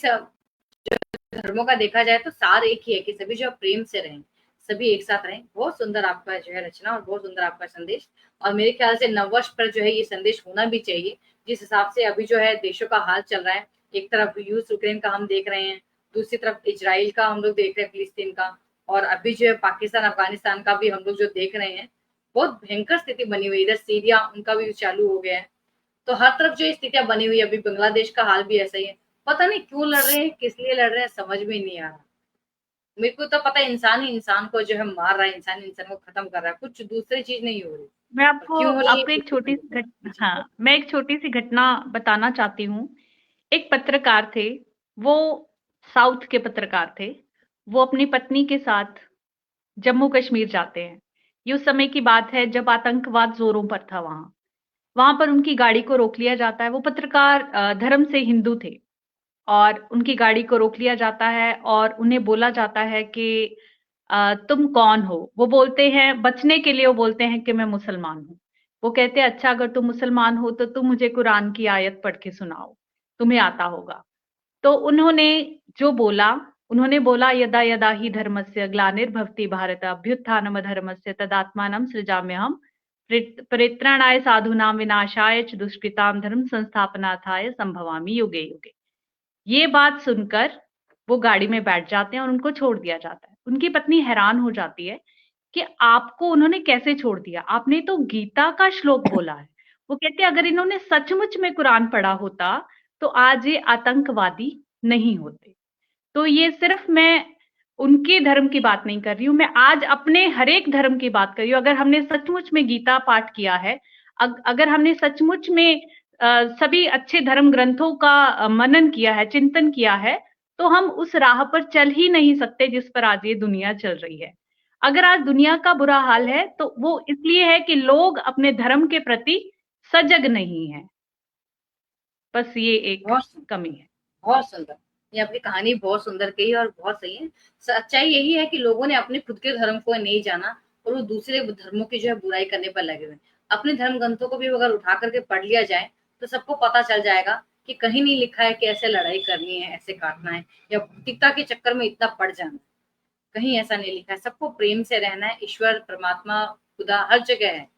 Speaker 1: धर्मों का देखा जाए तो सार एक ही है कि सभी जो प्रेम से रहें, सभी एक साथ रहें। बहुत सुंदर आपका जो है रचना और बहुत सुंदर आपका संदेश। और मेरे ख्याल से नववर्ष पर जो है ये संदेश होना भी चाहिए, जिस हिसाब से अभी जो है देशों का हाल चल रहा है। एक तरफ यूक्रेन यूक्रेन का हम देख रहे हैं, दूसरी तरफ इजराइल का हम लोग देख रहे हैं, फिलिस्तीन का, और अभी जो है पाकिस्तान अफगानिस्तान का भी हम लोग जो देख रहे हैं। बहुत भयंकर स्थिति बनी हुई है। इधर सीरिया उनका भी चालू हो गया है। तो हर तरफ जो स्थितियां बनी हुई है, अभी बांग्लादेश का हाल भी ऐसा ही है। पता नहीं क्यों लड़ रहे हैं, किस लिए लड़ रहे हैं, समझ में नहीं आ रहा। मेरे को तो पता है इंसान ही इंसान को जो है मार रहा है, इंसान इंसान को खत्म कर रहा है, कुछ दूसरी चीज नहीं हो रही।
Speaker 5: मैं आपको
Speaker 1: क्यों हो रही है?
Speaker 5: एक छोटी सी मैं एक छोटी सी घटना बताना चाहती हूँ। एक पत्रकार थे, वो साउथ के पत्रकार थे। वो अपनी पत्नी के साथ जम्मू कश्मीर जाते हैं। ये उस समय की बात है जब आतंकवाद जोरों पर था। वहां पर उनकी गाड़ी को रोक लिया जाता है। वो पत्रकार धर्म से हिंदू थे और उनकी गाड़ी को रोक लिया जाता है और उन्हें बोला जाता है कि तुम कौन हो? वो बोलते हैं, बचने के लिए वो बोलते हैं कि मैं मुसलमान हूँ। वो कहते हैं अच्छा अगर तुम मुसलमान हो तो तुम मुझे कुरान की आयत पढ़ के सुनाओ, तुम्हें आता होगा। तो उन्होंने बोला यदा यदा ही धर्मस्य ग्लानिर्भवति भारत अभ्युत्थानम धर्मस्य तदात्मानं सृजाम्यहम् परित्राणाय साधूनां विनाशाय च दुष्कृतां धर्म संस्थापनार्थाय संभवामि युगे युगे। ये बात सुनकर वो गाड़ी में बैठ जाते हैं और उनको छोड़ दिया जाता है। उनकी पत्नी हैरान हो जाती है कि आपको उन्होंने कैसे छोड़ दिया, आपने तो गीता का श्लोक बोला है। वो कहते हैं अगर इन्होंने सचमुच में कुरान पढ़ा होता तो आज ये आतंकवादी नहीं होते। तो ये सिर्फ मैं उनके धर्म की बात नहीं कर रही हूँ, मैं आज अपने हर एक धर्म की बात कर रही हूँ। अगर हमने सचमुच में गीता पाठ किया है, अगर हमने सचमुच में सभी अच्छे धर्म ग्रंथों का मनन किया है, चिंतन किया है, तो हम उस राह पर चल ही नहीं सकते जिस पर आज ये दुनिया चल रही है। अगर आज दुनिया का बुरा हाल है तो वो इसलिए है कि लोग अपने धर्म के प्रति सजग नहीं है। बस ये एक कमी है।
Speaker 1: बहुत सुंदर, ये आपकी कहानी बहुत सुंदर कही और बहुत सही है। सच्चाई यही है कि लोगों ने अपने खुद के धर्म को नहीं जाना और वो दूसरे धर्मों की जो है बुराई करने पर लगे हुए। अपने धर्म ग्रंथों को भी अगर उठा करके पढ़ लिया जाए तो सबको पता चल जाएगा कि कहीं नहीं लिखा है कि ऐसे लड़ाई करनी है, ऐसे काटना है या भौतिकता के चक्कर में इतना पड़ जाना है। कहीं ऐसा नहीं लिखा है। सबको प्रेम से रहना है। ईश्वर, परमात्मा, खुदा हर जगह है,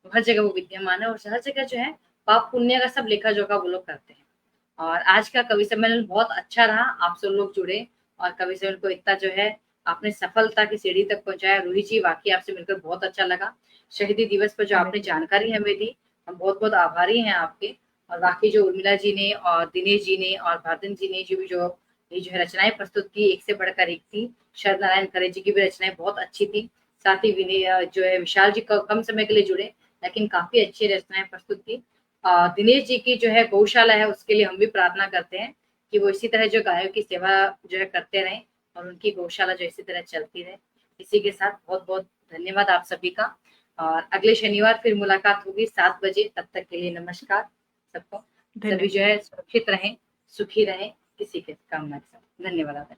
Speaker 1: हर जगह वो विद्यमान है और हर जगह जो है पाप पुण्य का सब लेखा जोखा वो लोग करते हैं। और आज का कवि सम्मेलन बहुत अच्छा रहा, आप सब लोग जुड़े और कवि सम्मेलन को इतना जो है आपने सफलता की सीढ़ी तक पहुंचाया। रूही जी वाकई आपसे मिलकर बहुत अच्छा लगा। शहीदी दिवस पर जो आपने जानकारी हमें दी, हम बहुत बहुत आभारी हैं आपके। और बाकी जो उर्मिला जी ने और दिनेश जी ने और भारतन जी ने जो ये जो है रचनाएं प्रस्तुत की, एक से बढ़कर एक थी। शरद नारायण खरे जी की भी रचनाएं बहुत अच्छी थी। साथ ही विनय जो है विशाल जी कम समय के लिए जुड़े लेकिन काफी अच्छी रचनाएं प्रस्तुत की। दिनेश जी की जो है गौशाला है उसके लिए हम भी प्रार्थना करते हैं कि वो इसी तरह जो गायों की सेवा जो है करते रहें और उनकी गौशाला जो इसी तरह चलती रहे। इसी के साथ बहुत बहुत धन्यवाद आप सभी का। और अगले शनिवार फिर मुलाकात होगी 7 बजे। तब तक के लिए नमस्कार सबको। सभी जो है सुरक्षित रहें, सुखी रहें, किसी के कामना के साथ। धन्यवाद।